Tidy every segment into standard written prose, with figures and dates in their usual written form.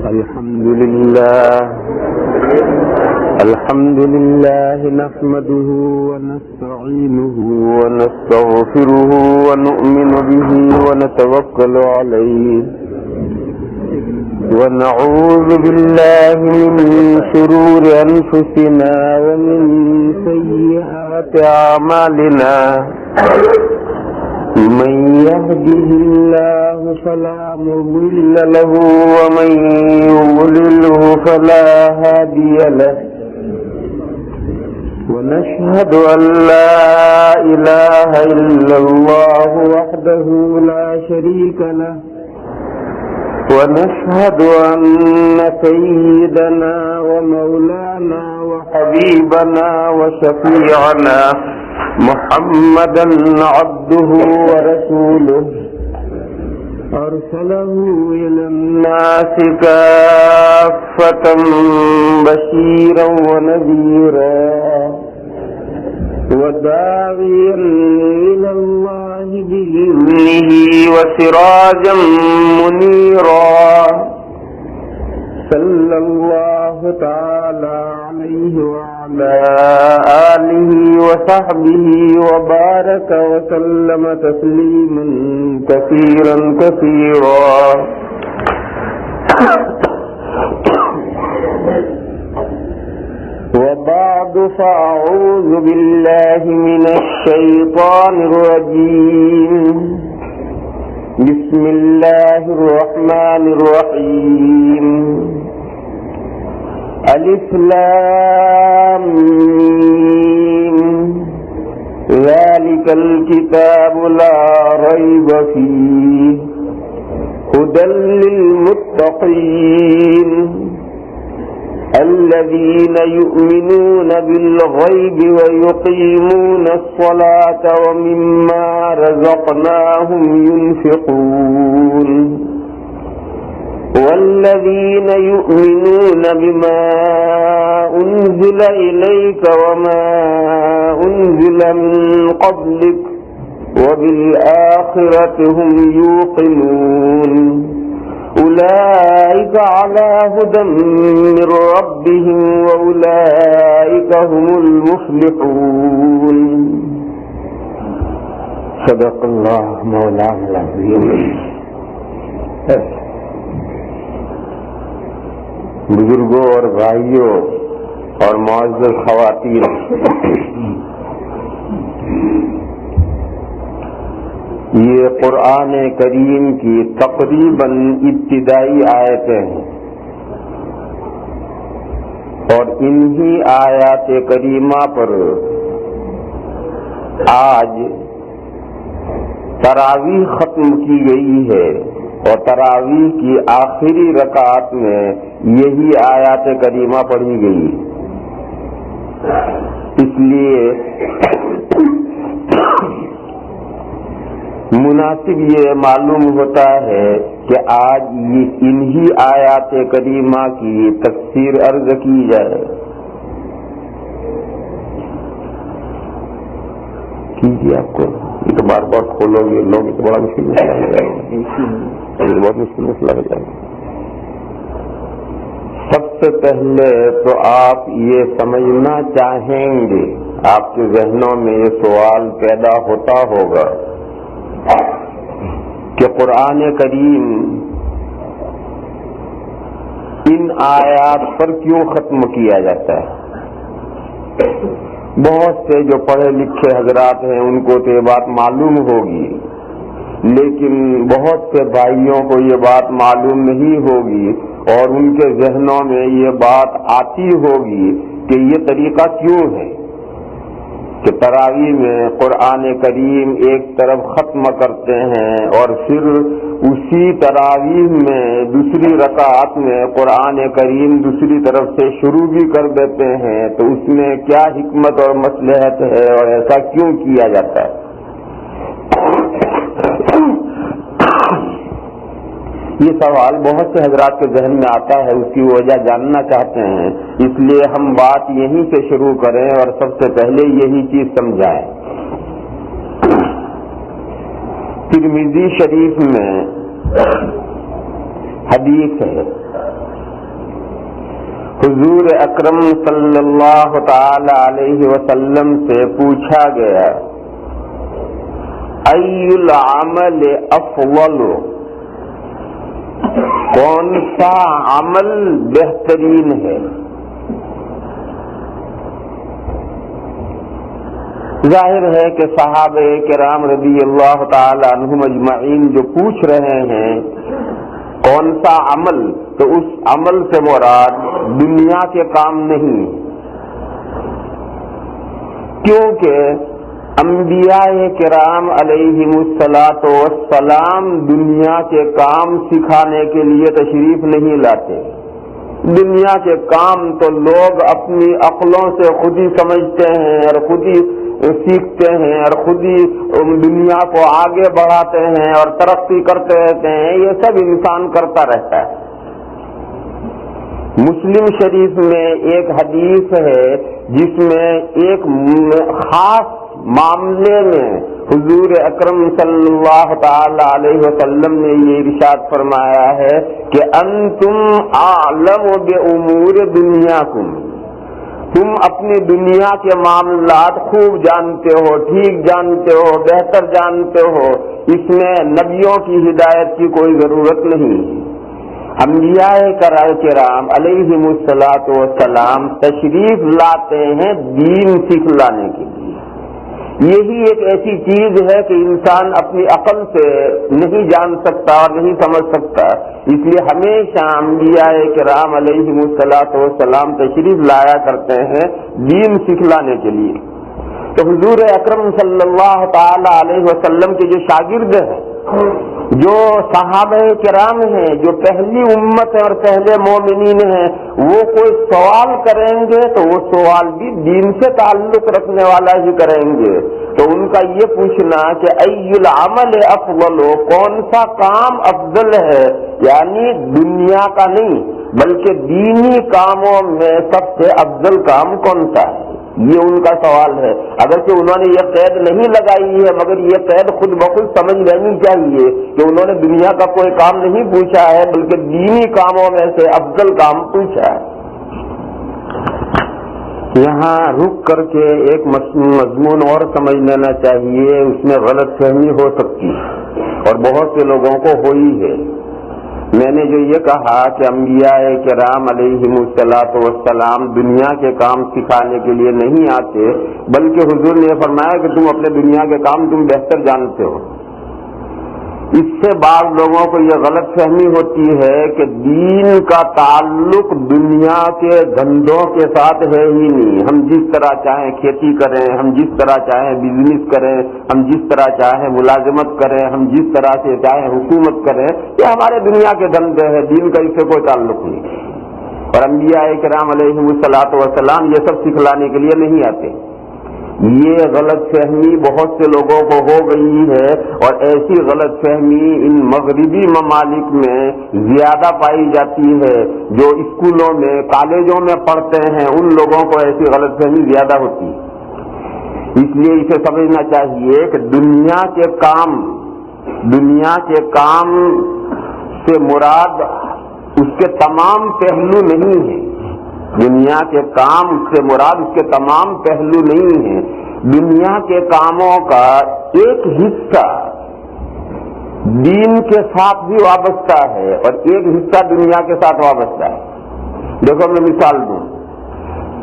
الحمد لله نحمده ونستعينه ونستغفره ونؤمن به ونتوكل عليه ونعوذ بالله من شرور أنفسنا ومن سيئات أعمالنا من يهده الله فلا مضل له ومن يضلله فلا هادي له ونشهد أن لا إله إلا الله وحده لا شريك له ونشهد أن سيدنا ومولانا وحبيبنا وشفيعنا محمدا عبده ورسوله أرسله إلى الناس كافة بشيرا ونذيرا وداعيا إلى الله بإذنه وسراجا منيرا صلى الله تعالى عليه وعلى آله وصحبه وبارك وسلم تسليما كثيرا كثيرا وبعد فأعوذ بالله من الشيطان الرجيم بسم الله الرحمن الرحيم ألف لام ميم ذلك الكتاب لا ريب فيه هدى للمتقين الذين يؤمنون بالغيب ويقيمون الصلاة ومما رزقناهم ينفقون والذين يؤمنون بما أنزل إليك وما أنزل من قبلك وبالآخرة هم يوقنون أولئك على هدى من ربهم وأولئك هم المفلحون صدق الله مولانا العظيم. بزرگوں اور بھائیوں اور معزز خواتین، یہ قرآن کریم کی تقریباً ابتدائی آیتیں ہیں اور انہی آیات کریمہ پر آج تراویح ختم کی گئی ہے اور تراویح کی آخری رکعت میں یہی آیات کریمہ پڑھی گئی. اس لیے مناسب یہ معلوم ہوتا ہے کہ آج انہی آیات کریمہ کی تفسیر عرض کی جائے. کیجیے، آپ کو یہ تو بار بار کھولو گے لوگ تو بڑا مشکل مسئلہ ہو جائے گا، بہت مشکل مسئلہ ہو جائے گا. سب سے پہلے تو آپ یہ سمجھنا چاہیں گے، آپ کے ذہنوں میں یہ سوال پیدا ہوتا ہوگا کہ قرآن کریم ان آیات پر کیوں ختم کیا جاتا ہے. بہت سے جو پڑھے لکھے حضرات ہیں ان کو تو یہ بات معلوم ہوگی، لیکن بہت سے بھائیوں کو یہ بات معلوم نہیں ہوگی اور ان کے ذہنوں میں یہ بات آتی ہوگی کہ یہ طریقہ کیوں ہے کہ تراویح میں قرآن کریم ایک طرف ختم کرتے ہیں اور پھر اسی تراویح میں دوسری رکعت میں قرآن کریم دوسری طرف سے شروع بھی کر دیتے ہیں. تو اس میں کیا حکمت اور مصلحت ہے اور ایسا کیوں کیا جاتا ہے؟ یہ سوال بہت سے حضرات کے ذہن میں آتا ہے، اس کی وجہ جاننا چاہتے ہیں، اس لیے ہم بات یہیں سے شروع کریں اور سب سے پہلے یہی چیز سمجھائیں۔ ترمذی شریف میں حدیث ہے حضور اکرم صلی اللہ تعالی علیہ وسلم سے پوچھا گیا ای العمل افضل، کون سا عمل بہترین ہے؟ ظاہر ہے کہ صحابہ کرام رضی اللہ تعالی عنہم اجمعین جو پوچھ رہے ہیں کون سا عمل، تو اس عمل سے مراد دنیا کے کام نہیں، کیونکہ انبیاء کرام علیہم الصلاۃ والسلام دنیا کے کام سکھانے کے لیے تشریف نہیں لاتے۔ دنیا کے کام تو لوگ اپنی عقلوں سے خود ہی سمجھتے ہیں اور خود ہی سیکھتے ہیں اور خود ہی دنیا کو آگے بڑھاتے ہیں اور ترقی کرتے رہتے ہیں، یہ سب انسان کرتا رہتا ہے۔ مسلم شریف میں ایک حدیث ہے جس میں ایک خاص معاملے میں حضور اکرم صلی اللہ تعالی علیہ وسلم نے یہ ارشاد فرمایا ہے کہ انتم اعلم بامور دنیاکم، تم اپنی دنیا کے معاملات خوب جانتے ہو، ٹھیک جانتے ہو، بہتر جانتے ہو، اس میں نبیوں کی ہدایت کی کوئی ضرورت نہیں۔ انبیاء کرام علیہم الصلاۃ والسلام تشریف لاتے ہیں دین سکھلانے کے لیے۔ یہی ایک ایسی چیز ہے کہ انسان اپنی عقل سے نہیں جان سکتا اور نہیں سمجھ سکتا، اس لیے ہمیشہ انبیاء کرام علیہم الصلاۃ والسلام تشریف لایا کرتے ہیں دین سکھلانے کے لیے۔ تو حضور اکرم صلی اللہ تعالی علیہ وسلم کے جو شاگرد ہیں، جو صحابہ کرام ہیں، جو پہلی امت ہے اور پہلے مومنین ہیں، وہ کوئی سوال کریں گے تو وہ سوال بھی دین سے تعلق رکھنے والا ہی کریں گے۔ تو ان کا یہ پوچھنا کہ ای العمل افضل، کون سا کام افضل ہے، یعنی دنیا کا نہیں بلکہ دینی کاموں میں سب سے افضل کام کون سا ہے، یہ ان کا سوال ہے۔ اگرچہ انہوں نے یہ قید نہیں لگائی ہے، مگر یہ قید خود بخود سمجھ لینی چاہیے کہ انہوں نے دنیا کا کوئی کام نہیں پوچھا ہے بلکہ دینی کاموں میں سے افضل کام پوچھا ہے۔ یہاں رک کر کے ایک مضمون اور سمجھ لینا چاہیے، اس میں غلط فہمی ہو سکتی ہے اور بہت سے لوگوں کو ہوئی ہے۔ میں نے جو یہ کہا کہ انبیاء کرام علیہم الصلاۃ والسلام دنیا کے کام سکھانے کے لیے نہیں آتے، بلکہ حضور نے فرمایا کہ تم اپنے دنیا کے کام تم بہتر جانتے ہو، اس سے بعض لوگوں کو یہ غلط فہمی ہوتی ہے کہ دین کا تعلق دنیا کے دھندوں کے ساتھ ہے ہی نہیں۔ ہم جس طرح چاہیں کھیتی کریں، ہم جس طرح چاہیں بزنس کریں، ہم جس طرح چاہیں ملازمت کریں، ہم جس طرح سے چاہیں حکومت کریں، یہ ہمارے دنیا کے دھندے ہیں، دین کا اس سے کوئی تعلق نہیں۔ اور انبیاء کرام علیہم الصلاۃ والسلام یہ سب سکھلانے کے لیے نہیں آتے۔ یہ غلط فہمی بہت سے لوگوں کو ہو گئی ہے، اور ایسی غلط فہمی ان مغربی ممالک میں زیادہ پائی جاتی ہے۔ جو اسکولوں میں کالجوں میں پڑھتے ہیں ان لوگوں کو ایسی غلط فہمی زیادہ ہوتی ہے۔ اس لیے اسے سمجھنا چاہیے کہ دنیا کے کام سے مراد اس کے تمام پہلو نہیں ہیں، دنیا کے کام سے مراد اس کے تمام پہلو نہیں ہیں۔ دنیا کے کاموں کا ایک حصہ دین کے ساتھ بھی وابستہ ہے اور ایک حصہ دنیا کے ساتھ وابستہ ہے۔ دیکھو میں مثال دوں،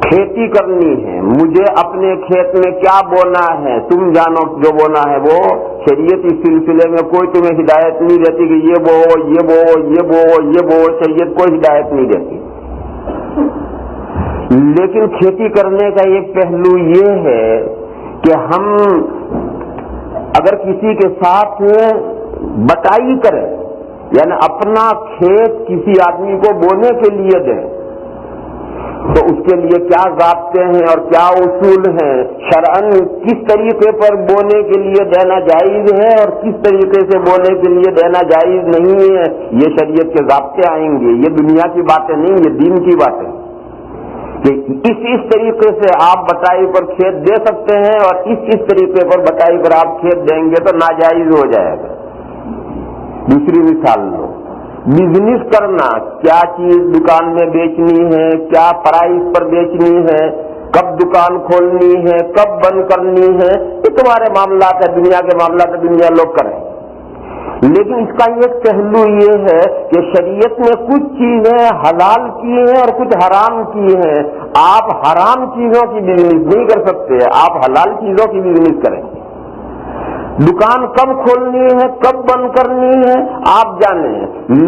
کھیتی کرنی ہے، مجھے اپنے کھیت میں کیا بونا ہے، تم جانو جو بونا ہے وہ، شریعت اس سلسلے میں کوئی تمہیں ہدایت نہیں دیتی کہ یہ بو یہ بو یہ بو یہ بو، شریعت کوئی ہدایت نہیں دیتی۔ لیکن کھیتی کرنے کا ایک پہلو یہ ہے کہ ہم اگر کسی کے ساتھ بٹائی کریں، یعنی اپنا کھیت کسی آدمی کو بونے کے لیے دیں، تو اس کے لیے کیا ضابطے ہیں اور کیا اصول ہیں، شرعاً کس طریقے پر بونے کے لیے دینا جائز ہے اور کس طریقے سے بونے کے لیے دینا جائز نہیں ہے، یہ شریعت کے ضابطے آئیں گے۔ یہ دنیا کی باتیں نہیں، یہ دین کی باتیں کہ اس طریقے سے آپ بٹائی پر کھیت دے سکتے ہیں اور اس طریقے پر بٹائی پر آپ کھیت دیں گے تو ناجائز ہو جائے گا۔ دوسری مثال لو، بزنس کرنا، کیا چیز دکان میں بیچنی ہے، کیا پرائس پر بیچنی ہے، کب دکان کھولنی ہے، کب بند کرنی ہے، یہ تمہارے معاملات ہے، دنیا کے معاملات ہے، دنیا لوگ کریں. لیکن اس کا ایک پہلو یہ ہے کہ شریعت نے کچھ چیزیں حلال کی ہیں اور کچھ حرام کی ہیں. آپ حرام چیزوں کی بزنس نہیں کر سکتے، آپ حلال چیزوں کی بزنس کریں. دکان کب کھولنی ہے، کب بند کرنی ہے آپ جانیں،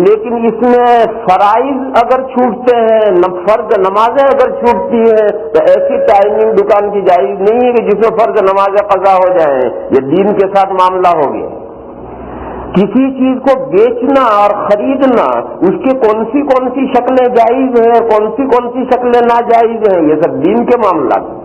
لیکن اس میں فرائض اگر چھوٹتے ہیں، فرض نمازیں اگر چھوٹتی ہیں تو ایسی ٹائمنگ دکان کی جائز نہیں ہے کہ جس میں فرض نمازیں قضا ہو جائیں. یہ دین کے ساتھ معاملہ ہو گیا. کسی چیز کو بیچنا اور خریدنا، اس کی کون سی شکلیں جائز ہیں اور کون سی شکلیں ناجائز ہیں، یہ سب دین کے معاملات ہیں.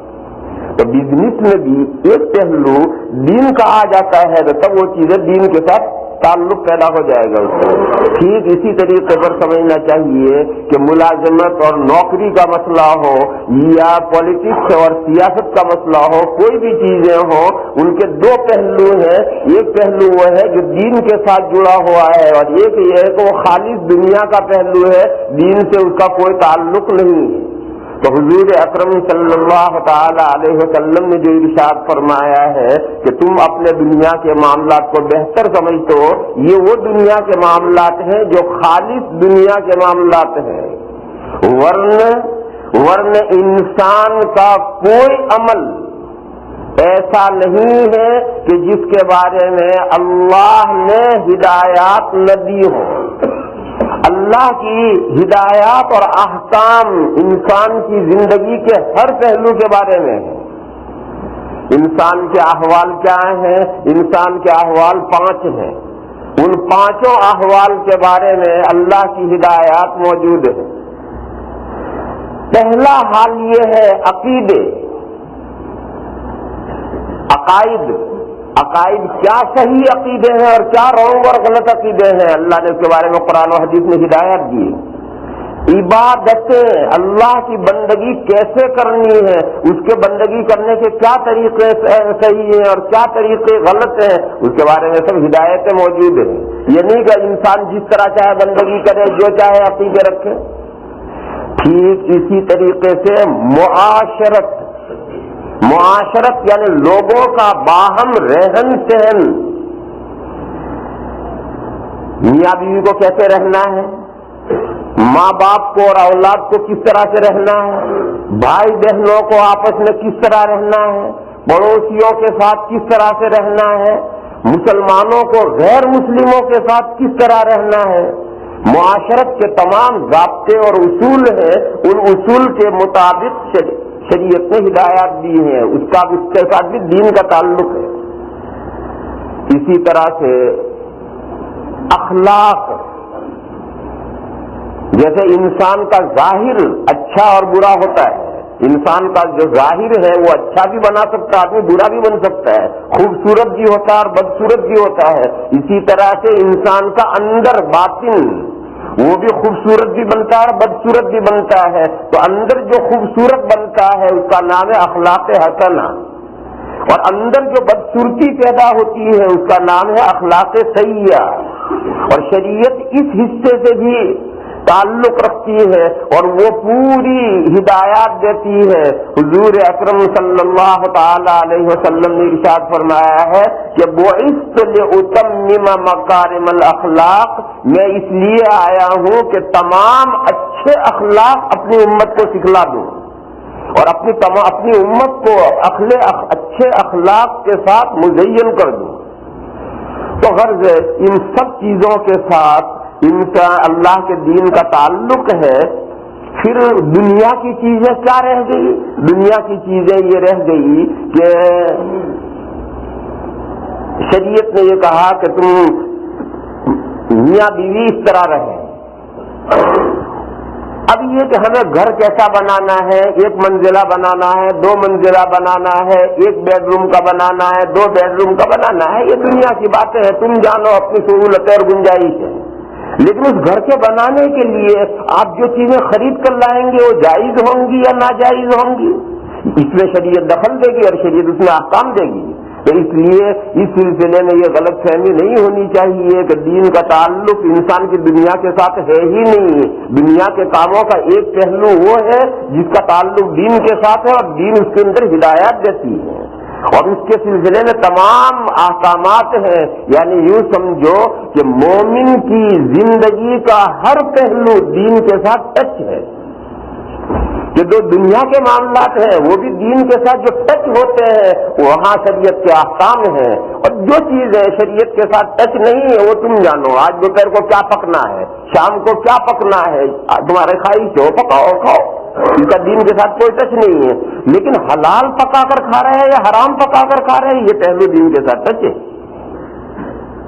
تو بزنس میں بھی ایک پہلو دین کا آ جاتا ہے تو تب وہ چیزیں دین کے ساتھ تعلق پیدا ہو جائے گا اس کو. ٹھیک اسی طریقے پر سمجھنا چاہیے کہ ملازمت اور نوکری کا مسئلہ ہو یا پالیٹکس اور سیاست کا مسئلہ ہو، کوئی بھی چیزیں ہوں، ان کے دو پہلو ہیں. ایک پہلو وہ ہے جو دین کے ساتھ جڑا ہوا ہے اور ایک یہ ہے کہ وہ خالص دنیا کا پہلو ہے، دین سے اس کا کوئی تعلق نہیں ہے. تو حضور اکرم صلی اللہ تعالی علیہ وسلم نے جو ارشاد فرمایا ہے کہ تم اپنے دنیا کے معاملات کو بہتر سمجھتے ہو، یہ وہ دنیا کے معاملات ہیں جو خالص دنیا کے معاملات ہیں. ورنہ انسان کا کوئی عمل ایسا نہیں ہے کہ جس کے بارے میں اللہ نے ہدایات نہ دی ہو. اللہ کی ہدایات اور احکام انسان کی زندگی کے ہر پہلو کے بارے میں ہے. انسان کے احوال کیا ہیں؟ انسان کے احوال 5 ہیں. ان 5 احوال کے بارے میں اللہ کی ہدایات موجود ہیں. پہلا حال یہ ہے عقیدے، عقائد کیا صحیح عقیدے ہیں اور کیا رونگ اور غلط عقیدے ہیں، اللہ نے اس کے بارے میں قرآن و حدیث میں ہدایت دی. عبادتیں، اللہ کی بندگی کیسے کرنی ہے، اس کے بندگی کرنے کے کیا طریقے صحیح ہیں اور کیا طریقے غلط ہیں، اس کے بارے میں سب ہدایتیں موجود ہیں. یہ نہیں کہ انسان جس طرح چاہے بندگی کرے، جو چاہے عقیدے رکھے. ٹھیک اسی طریقے سے معاشرت یعنی لوگوں کا باہم رہن سہن، میاں بیوی کو کیسے رہنا ہے، ماں باپ کو اور اولاد کو کس طرح سے رہنا ہے، بھائی بہنوں کو آپس میں کس طرح رہنا ہے، پڑوسیوں کے ساتھ کس طرح سے رہنا ہے، مسلمانوں کو غیر مسلموں کے ساتھ کس طرح رہنا ہے. معاشرت کے تمام ضابطے اور اصول ہیں، ان اصول کے مطابق شریعت نے ہدایات دی ہیں، اس کے ساتھ بھی دین کا تعلق ہے. اسی طرح سے اخلاق، جیسے انسان کا ظاہر اچھا اور برا ہوتا ہے، انسان کا جو ظاہر ہے وہ اچھا بھی بنا سکتا ہے، آدمی برا بھی بن سکتا ہے، خوبصورت بھی ہوتا ہے اور بدصورت بھی ہوتا ہے. اسی طرح سے انسان کا اندر باطن وہ بھی خوبصورت بھی بنتا ہے اور بدصورت بھی بنتا ہے. تو اندر جو خوبصورت بنتا ہے اس کا نام ہے اخلاق حسنہ، اور اندر جو بدصورتی پیدا ہوتی ہے اس کا نام ہے اخلاق سیئہ. اور شریعت اس حصے سے بھی تعلق رکھتی ہے اور وہ پوری ہدایات دیتی ہے. حضور اکرم صلی اللہ تعالی علیہ وسلم نے ارشاد فرمایا ہے کہ بعثت لأتمم مکارم الاخلاق، میں اس لیے آیا ہوں کہ تمام اچھے اخلاق اپنی امت کو سکھلا دوں اور اپنی امت کو اچھے اخلاق کے ساتھ مزین کر دوں. تو غرض ان سب چیزوں کے ساتھ ان کا اللہ کے دین کا تعلق ہے. پھر دنیا کی چیزیں کیا رہ گئی؟ دنیا کی چیزیں یہ رہ گئی کہ شریعت نے یہ کہا کہ تم میاں بیوی اس طرح رہیں. اب یہ کہ ہمیں گھر کیسا بنانا ہے، 1 منزلہ بنانا ہے، 2 منزلہ بنانا ہے، 1 بیڈ روم کا بنانا ہے، 2 بیڈ روم کا بنانا ہے، یہ دنیا کی باتیں ہیں، تم جانو اپنی سہولتیں اور گنجائش ہے. لیکن اس گھر کے بنانے کے لیے آپ جو چیزیں خرید کر لائیں گے وہ جائز ہوں گی یا ناجائز ہوں گی، اس میں شریعت دخل دے گی اور شریعت اس میں احکام دے گی. تو تو اس لیے اس سلسلے میں یہ غلط فہمی نہیں ہونی چاہیے کہ دین کا تعلق انسان کی دنیا کے ساتھ ہے ہی نہیں. دنیا کے کاموں کا ایک پہلو وہ ہے جس کا تعلق دین کے ساتھ ہے اور دین اس کے اندر ہدایات دیتی ہے اور اس کے سلسلے میں تمام احکامات ہیں. یعنی یوں سمجھو کہ مومن کی زندگی کا ہر پہلو دین کے ساتھ ٹچ ہے. جو دنیا کے معاملات ہیں وہ بھی دین کے ساتھ جو ٹچ ہوتے ہیں وہاں شریعت کے احکام ہیں اور جو چیزیں شریعت کے ساتھ ٹچ نہیں ہے وہ تم جانو. آج دوپہر کو کیا پکنا ہے, شام کو کیا پکنا ہے, تمہارے خواہش ہو پکاؤ کھاؤ, ان کا دین کے ساتھ کوئی ٹچ نہیں ہے. لیکن حلال پکا کر کھا رہے ہیں یا حرام پکا کر کھا رہے ہیں یہ پہلو دین کے ساتھ ٹچ ہے.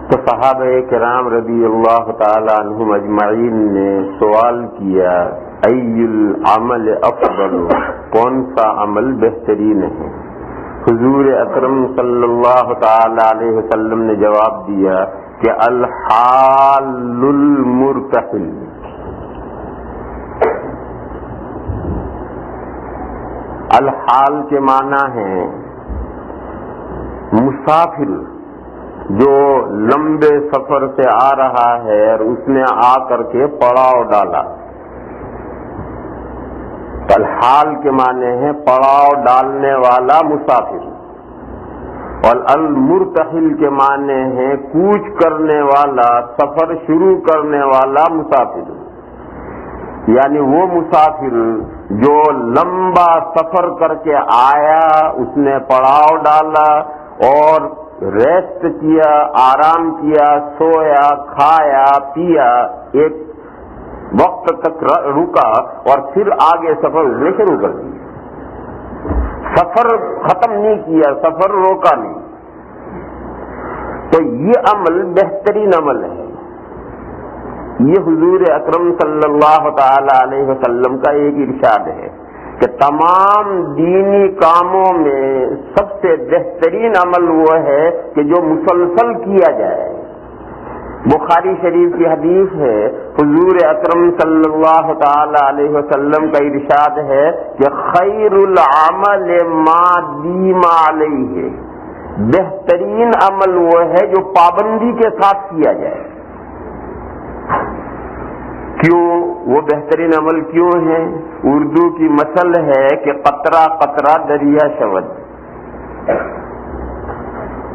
تو صحابہ کرام رضی اللہ تعالی عنہم اجمعین نے سوال کیا ای العمل افضل, کون سا عمل بہترین ہے؟ حضور اکرم صلی اللہ تعالی علیہ وسلم نے جواب دیا کہ الحال المرتحل. الحال کے معنی ہے مسافر جو لمبے سفر سے آ رہا ہے اور اس نے آ کر کے پڑاؤ ڈالا. الحال کے معنی ہے پڑاؤ ڈالنے والا مسافر, اور المرتحل کے معنی ہے کوچ کرنے والا, سفر شروع کرنے والا مسافر. یعنی وہ مسافر جو لمبا سفر کر کے آیا, اس نے پڑاؤ ڈالا اور ریسٹ کیا, آرام کیا, سویا, کھایا, پیا, ایک وقت تک رکا اور پھر آگے سفر نے شروع کر دیا. سفر ختم نہیں کیا, سفر روکا نہیں. تو یہ عمل بہترین عمل ہے. یہ حضور اکرم صلی اللہ تعالی علیہ وسلم کا ایک ارشاد ہے کہ تمام دینی کاموں میں سب سے بہترین عمل وہ ہے کہ جو مسلسل کیا جائے. بخاری شریف کی حدیث ہے, حضور اکرم صلی اللہ تعالی علیہ وسلم کا ارشاد ہے کہ خیر العمل ما دیم علیہ, بہترین عمل وہ ہے جو پابندی کے ساتھ کیا جائے. کیوں وہ بہترین عمل کیوں ہے؟ اردو کی مثل ہے کہ قطرہ قطرہ دریا شود.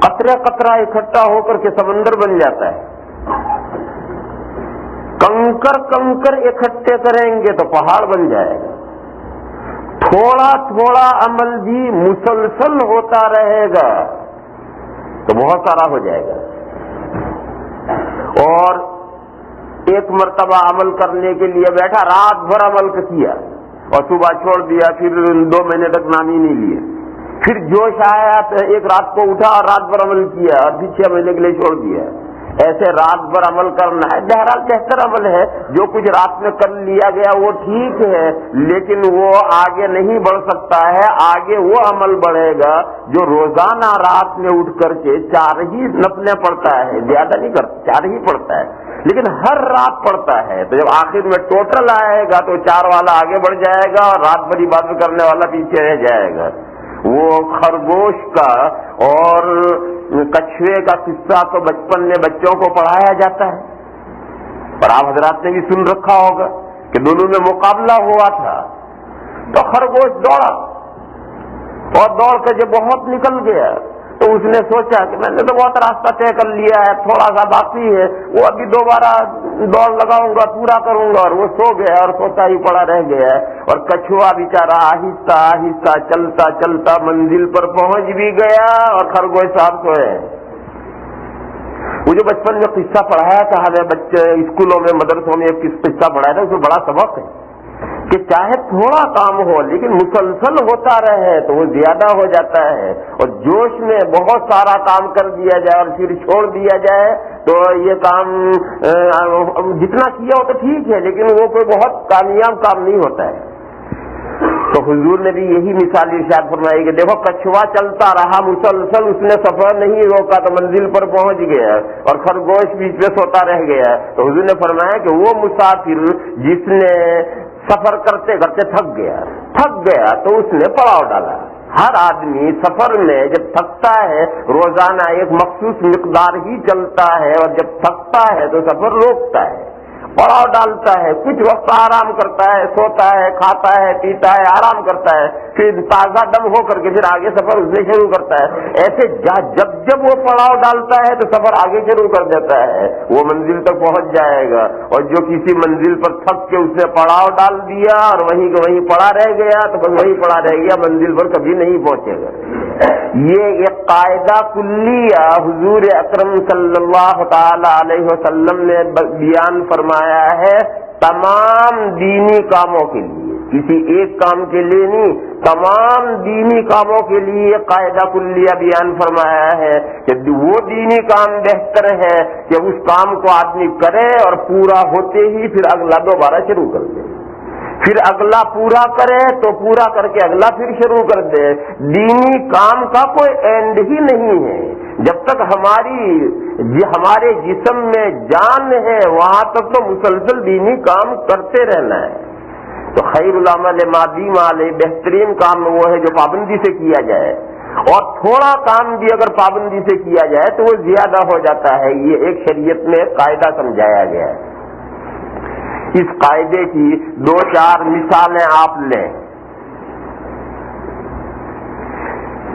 قطرہ قطرہ اکٹھا ہو کر کے سمندر بن جاتا ہے. کنکر کنکر اکٹھے کریں گے تو پہاڑ بن جائے گا. تھوڑا تھوڑا عمل بھی مسلسل ہوتا رہے گا تو بہت سارا ہو جائے گا. اور ایک مرتبہ عمل کرنے کے لیے بیٹھا, رات بھر عمل کیا اور صبح چھوڑ دیا, پھر 2 مہینے تک نام ہی نہیں لیے. پھر جوش آیا تو ایک رات کو اٹھا اور رات بھر عمل کیا اور پھر 6 مہینے کے لیے چھوڑ دیا. ایسے رات بھر عمل کرنا ہے بہرحال بہتر عمل ہے. جو کچھ رات میں کر لیا گیا وہ ٹھیک ہے, لیکن وہ آگے نہیں بڑھ سکتا ہے. آگے وہ عمل بڑھے گا جو روزانہ رات میں اٹھ کر کے 4 ہی نفلیں پڑھتا ہے, زیادہ نہیں کرتا, 4 ہی پڑھتا ہے, لیکن ہر رات پڑھتا ہے. تو جب آخر میں ٹوٹل آئے گا تو 4 والا آگے بڑھ جائے گا اور رات بھر عبادت کرنے والا پیچھے رہ جائے گا. وہ خرگوش کا اور کچھوے کا قصہ تو بچپن میں بچوں کو پڑھایا جاتا ہے, اور آپ حضرات نے بھی سن رکھا ہوگا کہ دونوں میں مقابلہ ہوا تھا. تو خرگوش دوڑا اور دوڑ کر جب بہت نکل گیا تو اس نے سوچا کہ میں نے تو بہت راستہ طے کر لیا ہے, تھوڑا سا باقی ہے, وہ ابھی دوبارہ دوڑ لگاؤں گا, پورا کروں گا. اور وہ سو گیا اور سوتا ہی پڑا رہ گیا. اور کچھوا بیچارہ آہستہ آہستہ چلتا چلتا منزل پر پہنچ بھی گیا اور خرگوش صاحب سوئے. وہ جو بچپن میں قصہ پڑھایا تھا ہمیں بچے اسکولوں میں مدرسوں میں ایک قصہ پڑھایا تھا, اس میں بڑا سبق ہے کہ چاہے تھوڑا کام ہو لیکن مسلسل ہوتا رہے تو وہ زیادہ ہو جاتا ہے. اور جوش میں بہت سارا کام کر دیا جائے اور پھر چھوڑ دیا جائے تو یہ کام جتنا کیا ہو تو ٹھیک ہے, لیکن وہ کوئی بہت کامیاب کام نہیں ہوتا ہے. تو حضور نے بھی یہی مثال ارشاد فرمائی کہ دیکھو کچھوا چلتا رہا مسلسل, اس نے سفر نہیں روکا تو منزل پر پہنچ گیا, اور خرگوش بیچ میں سوتا رہ گیا. تو حضور نے فرمایا کہ وہ مسافر جس نے سفر کرتے کرتے تھک گیا تو اس نے پڑاؤ ڈالا. ہر آدمی سفر میں جب تھکتا ہے روزانہ ایک مخصوص مقدار ہی چلتا ہے، اور جب تھکتا ہے تو سفر روکتا ہے، پڑاؤ ڈالتا ہے، کچھ وقت آرام کرتا ہے، سوتا ہے، کھاتا ہے، پیتا ہے، آرام کرتا ہے، پھر تازہ دم ہو کر کے پھر آگے سفر اس سے شروع کرتا ہے۔ ایسے جب وہ پڑاؤ ڈالتا ہے تو سفر آگے شروع کر دیتا ہے، وہ منزل تک پہنچ جائے گا۔ اور جو کسی منزل پر تھک کے اس نے پڑاؤ ڈال دیا اور وہیں کہ وہیں پڑا رہ گیا تو بس وہیں پڑا رہ گیا، منزل پر کبھی نہیں پہنچے گا۔ یہ ایک قاعدہ کلیہ حضور اکرم صلی اللہ تعالی علیہ وسلم نے بیان فرمایا ہے تمام دینی کاموں کے لیے، کسی ایک کام کے لیے نہیں، تمام دینی کاموں کے لیے یہ قاعدہ کلیہ بیان فرمایا ہے کہ وہ دینی کام بہتر ہے کہ اس کام کو آدمی کرے اور پورا ہوتے ہی پھر اگلا دوبارہ شروع کر دے، پھر اگلا پورا کرے تو پورا کر کے اگلا پھر شروع کر دے۔ دینی کام کا کوئی اینڈ ہی نہیں ہے، جب تک ہمارے جسم میں جان ہے وہاں تک تو مسلسل دینی کام کرتے رہنا ہے۔ تو خیر العمل ما دیم علیہ، بہترین کام وہ ہے جو پابندی سے کیا جائے، اور تھوڑا کام بھی اگر پابندی سے کیا جائے تو وہ زیادہ ہو جاتا ہے۔ یہ ایک شریعت میں قاعدہ سمجھایا گیا ہے۔ اس قاعدے کی 2-4 مثالیں آپ لیں۔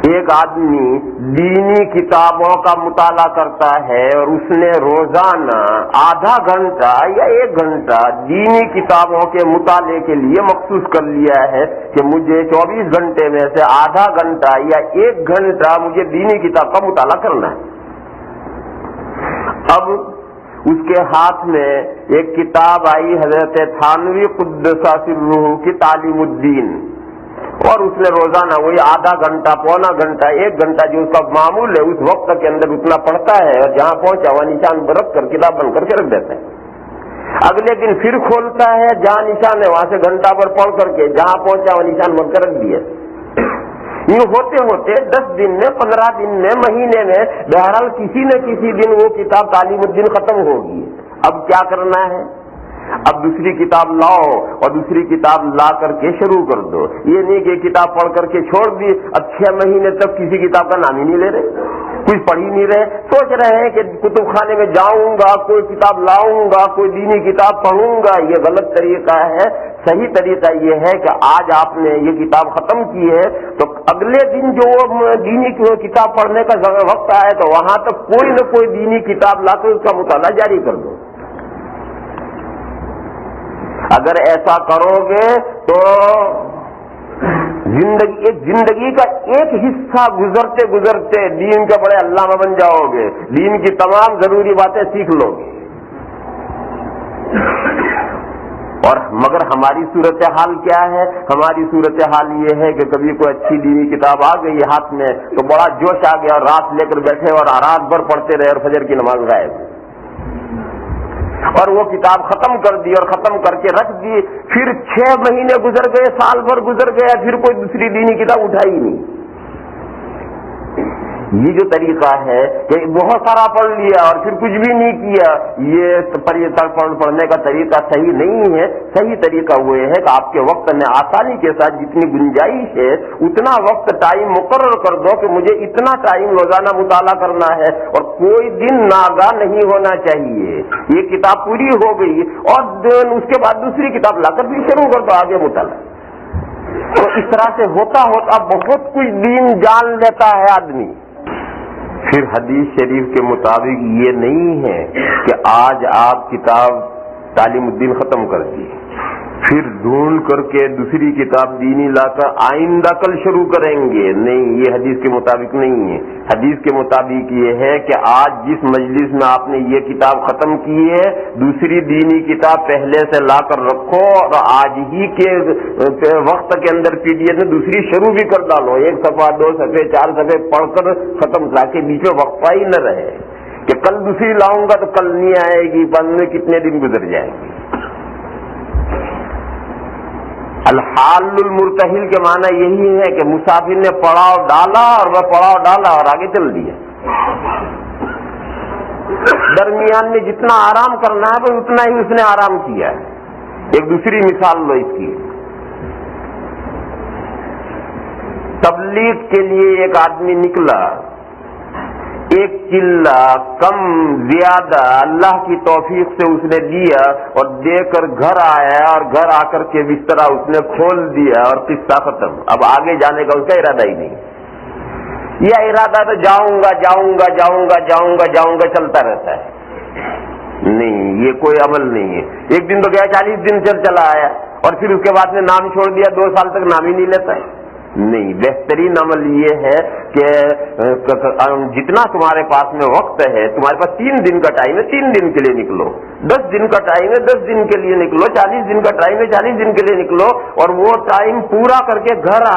ایک آدمی دینی کتابوں کا مطالعہ کرتا ہے اور اس نے روزانہ آدھا گھنٹہ یا 1 گھنٹہ دینی کتابوں کے مطالعے کے لیے مخصوص کر لیا ہے کہ مجھے 24 گھنٹے میں سے آدھا گھنٹہ یا 1 گھنٹہ مجھے دینی کتاب کا مطالعہ کرنا ہے۔ اب اس کے ہاتھ میں ایک کتاب آئی حضرت تھانوی قدس سرہ کی تعلیم الدین، اور اس نے روزانہ وہی آدھا گھنٹہ، پونا گھنٹہ، 1 گھنٹہ جو اس کا معمول ہے اس وقت کے اندر اتنا پڑھتا ہے، اور جہاں پہنچا وہاں نشان رکھ کر کتاب بند کر کے رکھ دیتا ہے۔ اگلے دن پھر کھولتا ہے، جہاں نشان ہے وہاں سے گھنٹہ پر پڑھ کر کے جہاں پہنچا وہاں نشان بند کر رکھ دیا۔ یہ ہوتے ہوتے 10 دن میں، 15 دن میں، مہینے میں، بہرحال کسی نہ کسی دن وہ کتاب تعلیم الدین ختم ہوگی۔ اب کیا کرنا ہے؟ اب دوسری کتاب لاؤ اور دوسری کتاب لا کر کے شروع کر دو۔ یہ نہیں کہ کتاب پڑھ کر کے چھوڑ دی، اب 6 مہینے تک کسی کتاب کا نام ہی نہیں لے رہے، کچھ پڑھ ہی نہیں رہے، سوچ رہے ہیں کہ کتب خانے میں جاؤں گا، کوئی کتاب لاؤں گا، کوئی دینی کتاب پڑھوں گا۔ یہ غلط طریقہ ہے۔ صحیح طریقہ یہ ہے کہ آج آپ نے یہ کتاب ختم کی ہے تو اگلے دن جو دینی کتاب پڑھنے کا وقت آئے تو وہاں تک کوئی نہ کوئی دینی کتاب لا کر اس کا مطالعہ جاری کر دو۔ اگر ایسا کرو گے تو زندگی کا ایک حصہ گزرتے گزرتے دین کے بڑے علامہ بن جاؤ گے، دین کی تمام ضروری باتیں سیکھ لو گے۔ اور مگر ہماری صورتحال کیا ہے؟ ہماری صورتحال یہ ہے کہ کبھی کوئی اچھی دینی کتاب آ گئی ہاتھ میں تو بڑا جوش آ گیا اور رات لے کر بیٹھے اور رات بھر پڑھتے رہے اور فجر کی نماز غائب، اور وہ کتاب ختم کر دی اور ختم کر کے رکھ دی۔ پھر 6 مہینے گزر گئے، سال بھر گزر گیا، پھر کوئی دوسری دینی کتاب اٹھائی نہیں۔ یہ جو طریقہ ہے کہ بہت سارا پڑھ لیا اور پھر کچھ بھی نہیں کیا، یہ پڑھنے کا طریقہ صحیح نہیں ہے۔ صحیح طریقہ وہ ہے کہ آپ کے وقت میں آسانی کے ساتھ جتنی گنجائش ہے اتنا وقت ٹائم مقرر کر دو کہ مجھے اتنا ٹائم روزانہ مطالعہ کرنا ہے، اور کوئی دن ناگاہ نہیں ہونا چاہیے۔ یہ کتاب پوری ہو گئی اور اس کے بعد دوسری کتاب لا کر پھر شروع کر دو آگے مطالعہ۔ تو اس طرح سے ہوتا ہوتا بہت کچھ دین جان لیتا ہے آدمی۔ پھر حدیث شریف کے مطابق یہ نہیں ہے کہ آج آپ کتاب تعلیم الدین ختم کر دی، پھر ڈھونڈ کر کے دوسری کتاب دینی لا کر آئندہ کل شروع کریں گے، نہیں، یہ حدیث کے مطابق نہیں ہے۔ حدیث کے مطابق یہ ہے کہ آج جس مجلس میں آپ نے یہ کتاب ختم کی ہے دوسری دینی کتاب پہلے سے لا کر رکھو اور آج ہی کے وقت کے اندر PDF میں دوسری شروع بھی کر ڈالو، 1 صفحہ 2 صفحے 4 صفحے پڑھ کر ختم، تاکہ بیچ میں وقفہ ہی نہ رہے کہ کل دوسری لاؤں گا تو کل نہیں آئے گی، بعد میں کتنے دن گزر جائیں گے۔ الحال المرتحل کے معنی یہی ہے کہ مسافر نے پڑاؤ ڈالا اور وہ پڑاؤ ڈالا اور آگے چل دیا، درمیان میں جتنا آرام کرنا ہے تو اتنا ہی اس نے آرام کیا ہے۔ ایک دوسری مثال لو اس کی، تبلیغ کے لیے ایک آدمی نکلا، ایک چلہ کم زیادہ اللہ کی توفیق سے اس نے دیا اور دے کر گھر آیا، اور گھر آ کر کے بسترا اس نے کھول دیا اور قصہ ختم۔ اب آگے جانے کا اس کا ارادہ ہی نہیں، یا ارادہ تو جاؤں گا جاؤں گا جاؤں گا جاؤں گا جاؤں گا چلتا رہتا ہے۔ نہیں، یہ کوئی عمل نہیں ہے۔ ایک دن تو گیا 40 دن چلا آیا اور پھر اس کے بعد میں نام چھوڑ دیا، 2 سال تک نام ہی نہیں لیتا ہے۔ نہیں، بہترین عمل یہ ہے کہ جتنا تمہارے پاس میں وقت ہے، تمہارے پاس 3 دن کا ٹائم ہے، 3 دن کے لیے نکلو، 10 دن کا ٹائم ہے، 10 دن کے لیے نکلو، 40 دن کا ٹائم ہے، 40 دن کے لیے نکلو، اور وہ ٹائم پورا کر کے گھر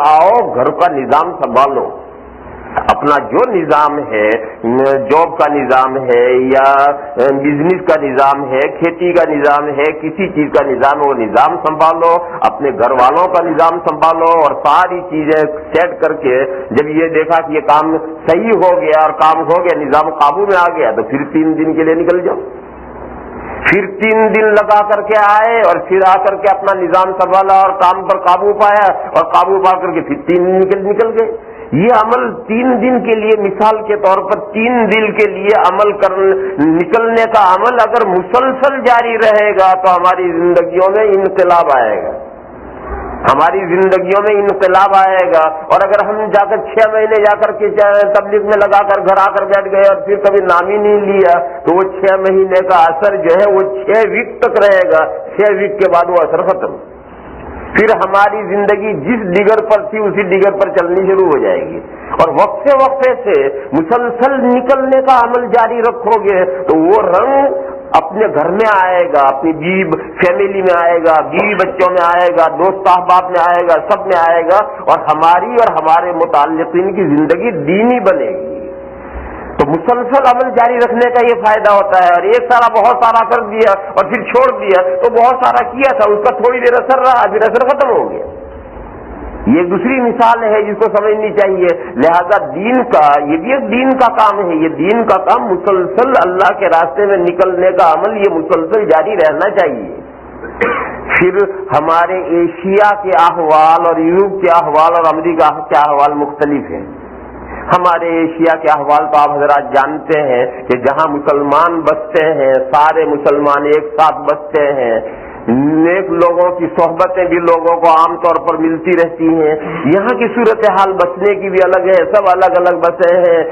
آؤ، گھر کا نظام سنبھالو۔ اپنا جو نظام ہے، جاب کا نظام ہے یا بزنس کا نظام ہے، کھیتی کا نظام ہے، کسی چیز کا نظام، وہ نظام سنبھالو، اپنے گھر والوں کا نظام سنبھالو، اور ساری چیزیں سیٹ کر کے جب یہ دیکھا کہ یہ کام صحیح ہو گیا اور کام ہو گیا، نظام قابو میں آ گیا، تو پھر 3 دن کے لیے نکل جاؤ۔ پھر 3 دن لگا کر کے آئے اور پھر آ کر کے اپنا نظام سنبھالا اور کام پر قابو پایا، اور قابو پا کر کے پھر 3 دن نکل گئے۔ یہ عمل 3 دن کے لیے، مثال کے طور پر 3 دن کے لیے عمل نکلنے کا عمل اگر مسلسل جاری رہے گا تو ہماری زندگیوں میں انقلاب آئے گا، ہماری زندگیوں میں انقلاب آئے گا۔ اور اگر ہم جا کر 6 مہینے جا کر کے تبلیغ میں لگا کر گھر آ کر بیٹھ گئے اور پھر کبھی نام ہی نہیں لیا، تو وہ 6 مہینے کا اثر جو ہے وہ 6 ویک تک رہے گا، 6 ویک کے بعد وہ اثر ختم۔ پھر ہماری زندگی جس ڈگر پر تھی اسی ڈگر پر چلنی شروع ہو جائے گی، اور وقفے سے مسلسل نکلنے کا عمل جاری رکھو گے تو وہ رنگ اپنے گھر میں آئے گا، اپنی بیوی فیملی میں آئے گا، بیوی بچوں میں آئے گا، دوست احباب میں آئے گا، سب میں آئے گا، اور ہماری اور ہمارے متعلقین کی زندگی دینی بنے گی۔ تو مسلسل عمل جاری رکھنے کا یہ فائدہ ہوتا ہے۔ اور ایک سارا بہت سارا کر دیا اور پھر چھوڑ دیا تو بہت سارا کیا تھا، اس کا تھوڑی دیر اثر رہا، پھر اثر ختم ہو گیا۔ یہ دوسری مثال ہے جس کو سمجھنی چاہیے۔ لہذا دین کا، یہ بھی ایک دین کا کام ہے، یہ دین کا کام مسلسل اللہ کے راستے میں نکلنے کا عمل یہ مسلسل جاری رہنا چاہیے۔ پھر ہمارے ایشیا کے احوال اور یورپ کے احوال اور امریکہ کے احوال مختلف ہیں۔ ہمارے ایشیا کے احوال تو آپ حضرات جانتے ہیں کہ جہاں مسلمان بستے ہیں، سارے مسلمان ایک ساتھ بستے ہیں، نیک لوگوں کی صحبتیں بھی لوگوں کو عام طور پر ملتی رہتی ہیں، یہاں کی صورتحال بسنے کی بھی الگ ہے، سب الگ الگ بسے ہیں،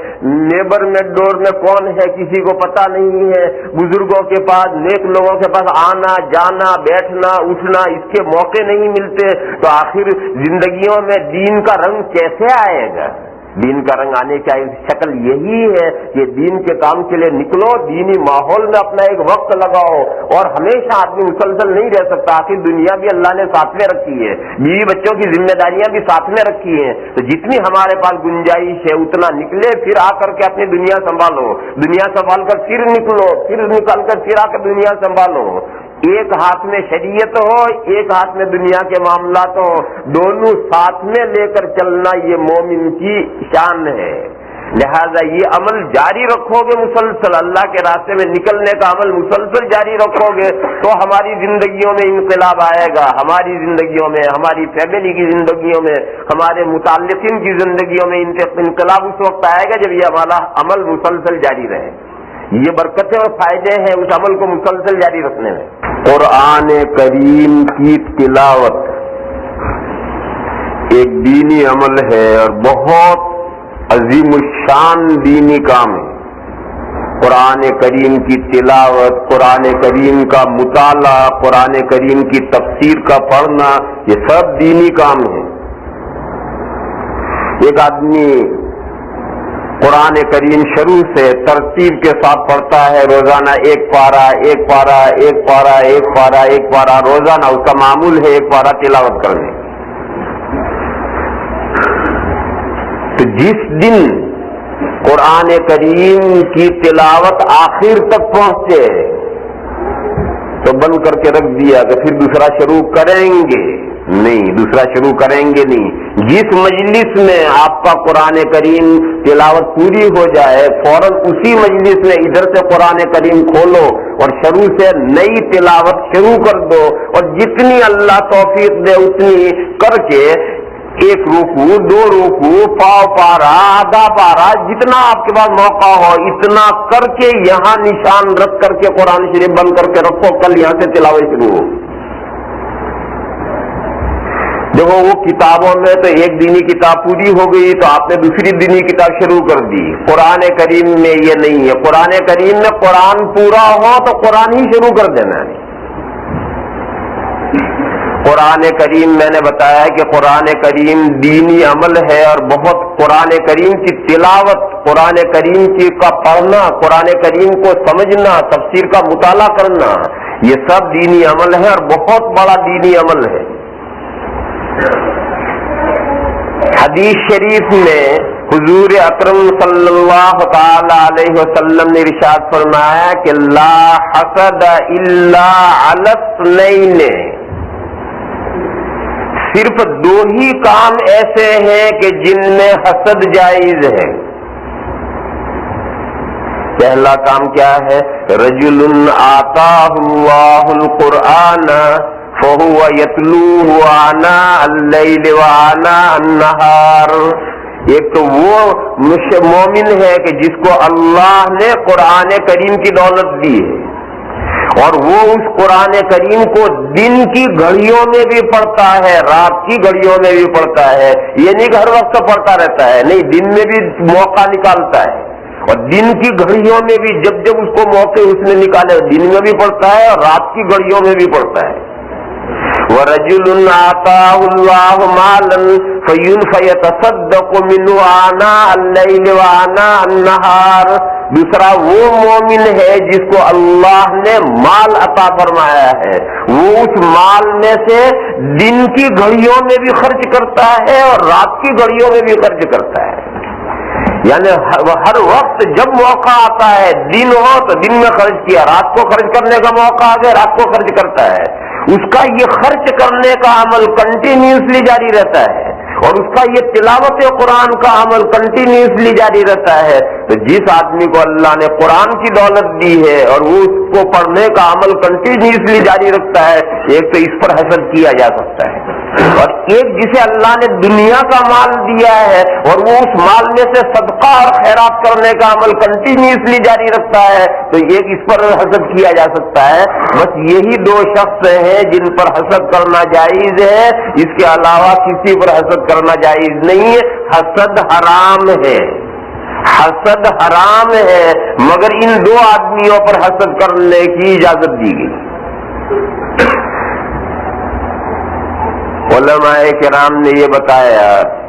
نیبر میں ڈور میں کون ہے کسی کو پتہ نہیں ہے، بزرگوں کے پاس، نیک لوگوں کے پاس آنا جانا بیٹھنا اٹھنا اس کے موقع نہیں ملتے، تو آخر زندگیوں میں دین کا رنگ کیسے آئے گا؟ دین کا رنگ آنے کی شکل یہی ہے کہ دین کے کام کے لیے نکلو، دینی ماحول میں اپنا ایک وقت لگاؤ، اور ہمیشہ آدمی مسلسل نہیں رہ سکتا، آخر دنیا بھی اللہ نے ساتھ میں رکھی ہے، بیوی بچوں کی ذمہ داریاں بھی ساتھ میں رکھی ہیں، تو جتنی ہمارے پاس گنجائش ہے اتنا نکلے، پھر آ کر کے اپنی دنیا سنبھالو، دنیا سنبھال کر پھر نکلو، پھر نکل کر پھر آ کر دنیا سنبھالو۔ ایک ہاتھ میں شریعت ہو، ایک ہاتھ میں دنیا کے معاملات ہو، دونوں ساتھ میں لے کر چلنا یہ مومن کی شان ہے۔ لہذا یہ عمل جاری رکھو گے مسلسل، اللہ کے راستے میں نکلنے کا عمل مسلسل جاری رکھو گے تو ہماری زندگیوں میں انقلاب آئے گا، ہماری زندگیوں میں، ہماری فیملی کی زندگیوں میں، ہمارے متعلقین کی زندگیوں میں انقلاب اس وقت آئے گا جب یہ ہمارا عمل مسلسل جاری رہے۔ یہ برکتیں اور فائدے ہیں اس عمل کو مسلسل جاری رکھنے میں۔ قرآن کریم کی تلاوت ایک دینی عمل ہے اور بہت عظیم الشان دینی کام ہے۔ قرآن کریم کی تلاوت، قرآن کریم کا مطالعہ، قرآن کریم کی تفسیر کا پڑھنا، یہ سب دینی کام ہے۔ ایک آدمی قرآن کریم شروع سے ترتیب کے ساتھ پڑھتا ہے، روزانہ ایک پارہ ایک پارہ ایک پارہ ایک پارہ ایک پارہ، روزانہ اس کا معمول ہے ایک پارہ تلاوت کرنے۔ تو جس دن قرآن کریم کی تلاوت آخر تک پہنچے تو بند کر کے رکھ دیا کہ پھر دوسرا شروع کریں گے نہیں، دوسرا شروع کریں گے نہیں۔ جس مجلس میں آپ کا قرآن کریم تلاوت پوری ہو جائے فوراً اسی مجلس میں ادھر سے قرآن کریم کھولو اور شروع سے نئی تلاوت شروع کر دو، اور جتنی اللہ توفیق دے اتنی کر کے ایک رکوع، 2 رکوع، پاؤ پارا، آدھا پارا، جتنا آپ کے پاس موقع ہو اتنا کر کے یہاں نشان رکھ کر کے قرآن شریف بند کر کے رکھو، کل یہاں سے تلاوت شروع ہو۔ دیکھو وہ کتابوں میں تو ایک دینی کتاب پوری ہو گئی تو آپ نے دوسری دینی کتاب شروع کر دی، قرآن کریم میں یہ نہیں ہے۔ قرآن کریم میں قرآن پورا ہو تو قرآن ہی شروع کر دینا ہے۔ قرآن کریم میں نے بتایا کہ قرآن کریم دینی عمل ہے، اور بہت قرآن کریم کی تلاوت، قرآن کریم کی کا پڑھنا، قرآن کریم کو سمجھنا، تفسیر کا مطالعہ کرنا، یہ سب دینی عمل ہے اور بہت بڑا دینی عمل ہے۔ حدیث شریف میں حضور اکرم صلی اللہ تعالی علیہ وسلم نے ارشاد فرمایا کہ لا حسد الا علی اثنین، صرف 2 ہی کام ایسے ہیں کہ جن میں حسد جائز ہے۔ پہلا کام کیا ہے؟ رجل آتاہ اللہ القرآن فہو یتلوہ آناء اللیل وآناء النہار، ایک تو وہ مومن ہے کہ جس کو اللہ نے قرآن کریم کی دولت دی ہے، اور وہ اس قرآن کریم کو دن کی گھڑیوں میں بھی پڑھتا ہے، رات کی گھڑیوں میں بھی پڑھتا ہے۔ یہ نہیں کہ ہر وقت پڑھتا رہتا ہے، نہیں، دن میں بھی موقع نکالتا ہے، اور دن کی گھڑیوں میں بھی جب جب اس کو موقع اس نے نکالے دن میں بھی پڑھتا ہے اور رات کی گھڑیوں میں بھی پڑھتا ہے۔ وَرَجُلٌ آتَاهُ اللَّهُ مَالًا فَيَتَصَدَّقُ مِنْهُ آنَاءَ اللَّيْلِ وَآنَاءَ النَّهَارِ، دوسرا وہ مومن ہے جس کو اللہ نے مال عطا فرمایا ہے، وہ اس مال میں سے دن کی گھڑیوں میں بھی خرچ کرتا ہے اور رات کی گھڑیوں میں بھی خرچ کرتا ہے، یعنی ہر وقت جب موقع آتا ہے، دن ہو تو دن میں خرچ کیا، رات کو خرچ کرنے کا موقع آ گیا رات کو خرچ کرتا ہے۔ اس کا یہ خرچ کرنے کا عمل کنٹینیوسلی جاری رہتا ہے، اور اس کا یہ تلاوت قرآن کا عمل کنٹینیوسلی جاری رہتا ہے۔ تو جس آدمی کو اللہ نے قرآن کی دولت دی ہے اور وہ اس کو پڑھنے کا عمل کنٹینیوسلی جاری رکھتا ہے، ایک تو اس پر حسد کیا جا سکتا ہے، اور ایک جسے اللہ نے دنیا کا مال دیا ہے اور وہ اس مال میں سے صدقہ اور خیرات کرنے کا عمل کنٹینیوسلی جاری رکھتا ہے، تو ایک اس پر حسد کیا جا سکتا ہے۔ بس یہی 2 شخص ہیں جن پر حسد کرنا جائز ہے، اس کے علاوہ کسی پر حسد کرنا جائز نہیں ہے۔ حسد حرام ہے، حسد حرام ہے، مگر ان 2 آدمیوں پر حسد کرنے کی اجازت دی گئی۔ علماء کرام نے یہ بتایا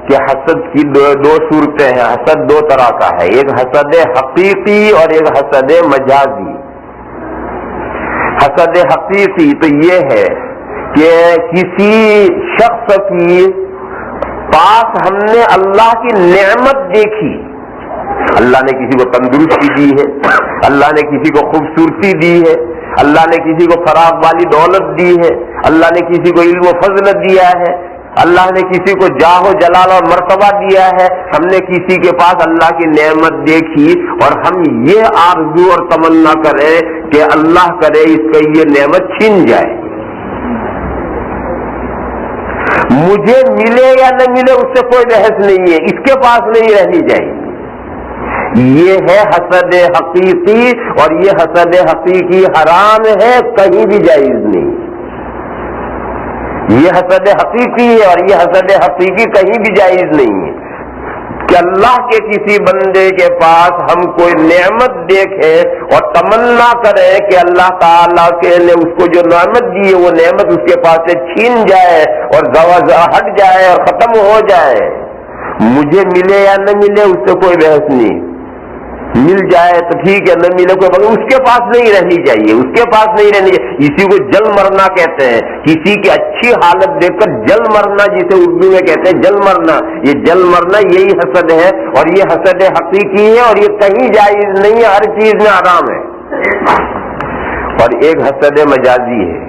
کہ حسد کی 2 صورتیں ہیں، حسد 2 طرح کا ہے، ایک حسد حقیقی اور ایک حسد مجازی۔ حسد حقیقی تو یہ ہے کہ کسی شخص کی پاس ہم نے اللہ کی نعمت دیکھی، اللہ نے کسی کو تندرستی دی ہے، اللہ نے کسی کو خوبصورتی دی ہے، اللہ نے کسی کو فراغ والی دولت دی ہے، اللہ نے کسی کو علم و فضل دیا ہے، اللہ نے کسی کو جاہ و جلال اور مرتبہ دیا ہے، ہم نے کسی کے پاس اللہ کی نعمت دیکھی اور ہم یہ آرزو اور تمنا کریں کہ اللہ کرے اس کا یہ نعمت چھین جائے، مجھے ملے یا نہ ملے اس سے کوئی بحث نہیں ہے، اس کے پاس نہیں رہنی چاہیے۔ یہ ہے حسد حقیقی، اور یہ حسد حقیقی حرام ہے، کہیں بھی جائز نہیں۔ یہ حسد حقیقی ہے اور یہ حسد حقیقی کہیں بھی جائز نہیں ہے کہ اللہ کے کسی بندے کے پاس ہم کوئی نعمت دیکھیں اور تمنا کریں کہ اللہ تعالیٰ کے نے اس کو جو نعمت دی ہے وہ نعمت اس کے پاس سے چھین جائے اور ہٹ جائے اور ختم ہو جائے۔ مجھے ملے یا نہ ملے اس سے کوئی بحث نہیں، مل جائے تو ٹھیک ہے، نہ ملے کوئی، مگر اس کے پاس نہیں رہنی چاہیے، اس کے پاس نہیں رہنی چاہیے۔ اسی کو جل مرنا کہتے ہیں، کسی کی اچھی حالت دیکھ کر جل مرنا، جسے اردو میں کہتے ہیں جل مرنا، یہ جل مرنا یہی حسد ہے، اور یہ حسد حقیقی ہے اور یہ کہیں جائز نہیں ہے، ہر چیز میں حرام ہے۔ اور ایک حسد مجازی ہے،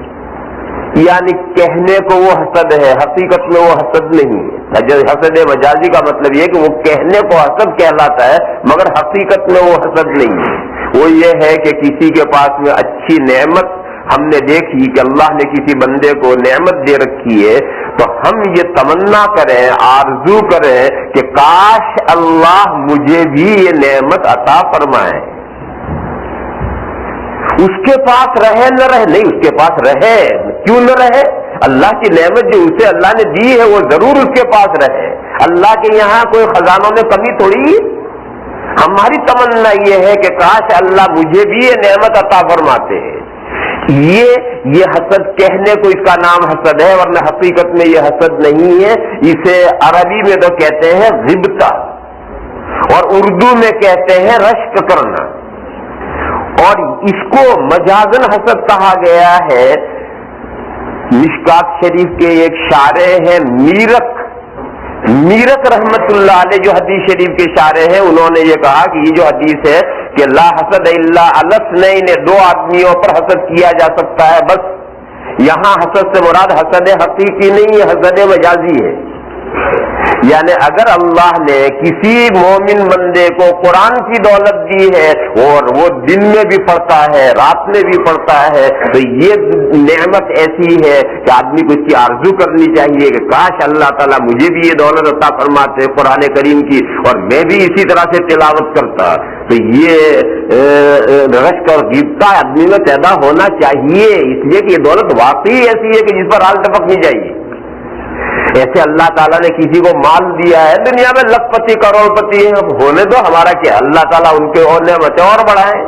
یعنی کہنے کو وہ حسد ہے، حقیقت میں وہ حسد نہیں ہے۔ حسد مجازی کا مطلب یہ کہ وہ کہنے کو حسد کہلاتا ہے مگر حقیقت میں وہ حسد نہیں ہے۔ وہ یہ ہے کہ کسی کے پاس میں اچھی نعمت ہم نے دیکھی کہ اللہ نے کسی بندے کو نعمت دے رکھی ہے، تو ہم یہ تمنا کریں، آرزو کریں کہ کاش اللہ مجھے بھی یہ نعمت عطا فرمائے۔ اس کے پاس رہے نہ رہے، نہیں، اس کے پاس رہے، کیوں نہ رہے؟ اللہ کی نعمت جو اسے اللہ نے دی ہے وہ ضرور اس کے پاس رہے۔ اللہ کے یہاں کوئی خزانوں میں کمی تھوڑی۔ ہماری تمنا یہ ہے کہ کاش اللہ مجھے بھی یہ نعمت عطا فرماتے ہیں۔ یہ حسد کہنے کو اس کا نام حسد ہے، ورنہ حقیقت میں یہ حسد نہیں ہے۔ اسے عربی میں تو کہتے ہیں غبطہ، اور اردو میں کہتے ہیں رشک کرنا، اور اس کو مجازن حسد کہا گیا ہے۔ مشکات شریف کے ایک شارح ہیں میرک رحمت اللہ علیہ، جو حدیث شریف کے شارح ہیں، انہوں نے یہ کہا کہ یہ جو حدیث ہے کہ لا حسد الا علی اثنین، دو آدمیوں پر حسد کیا جا سکتا ہے بس، یہاں حسد سے مراد حسد حقیقی نہیں ہے، حسد مجازی ہے۔ یعنی اگر اللہ نے کسی مومن بندے کو قرآن کی دولت دی ہے اور وہ دن میں بھی پڑھتا ہے رات میں بھی پڑھتا ہے، تو یہ نعمت ایسی ہے کہ آدمی کو اس کی آرزو کرنی چاہیے کہ کاش اللہ تعالیٰ مجھے بھی یہ دولت عطا فرماتے قرآن کریم کی، اور میں بھی اسی طرح سے تلاوت کرتا۔ تو یہ رشک اور غبطہ آدمی میں پیدا ہونا چاہیے، اس لیے کہ یہ دولت واقعی ایسی ہے کہ جس پر آل ٹپکنی چاہیے۔ ایسے اللہ تعالیٰ نے کسی کو مال دیا ہے، دنیا میں لکھ پتی کروڑ پتی ہے، ہونے دو، ہمارا کیا، اللہ تعالیٰ ان کے اور نعمتیں اور بڑھائیں،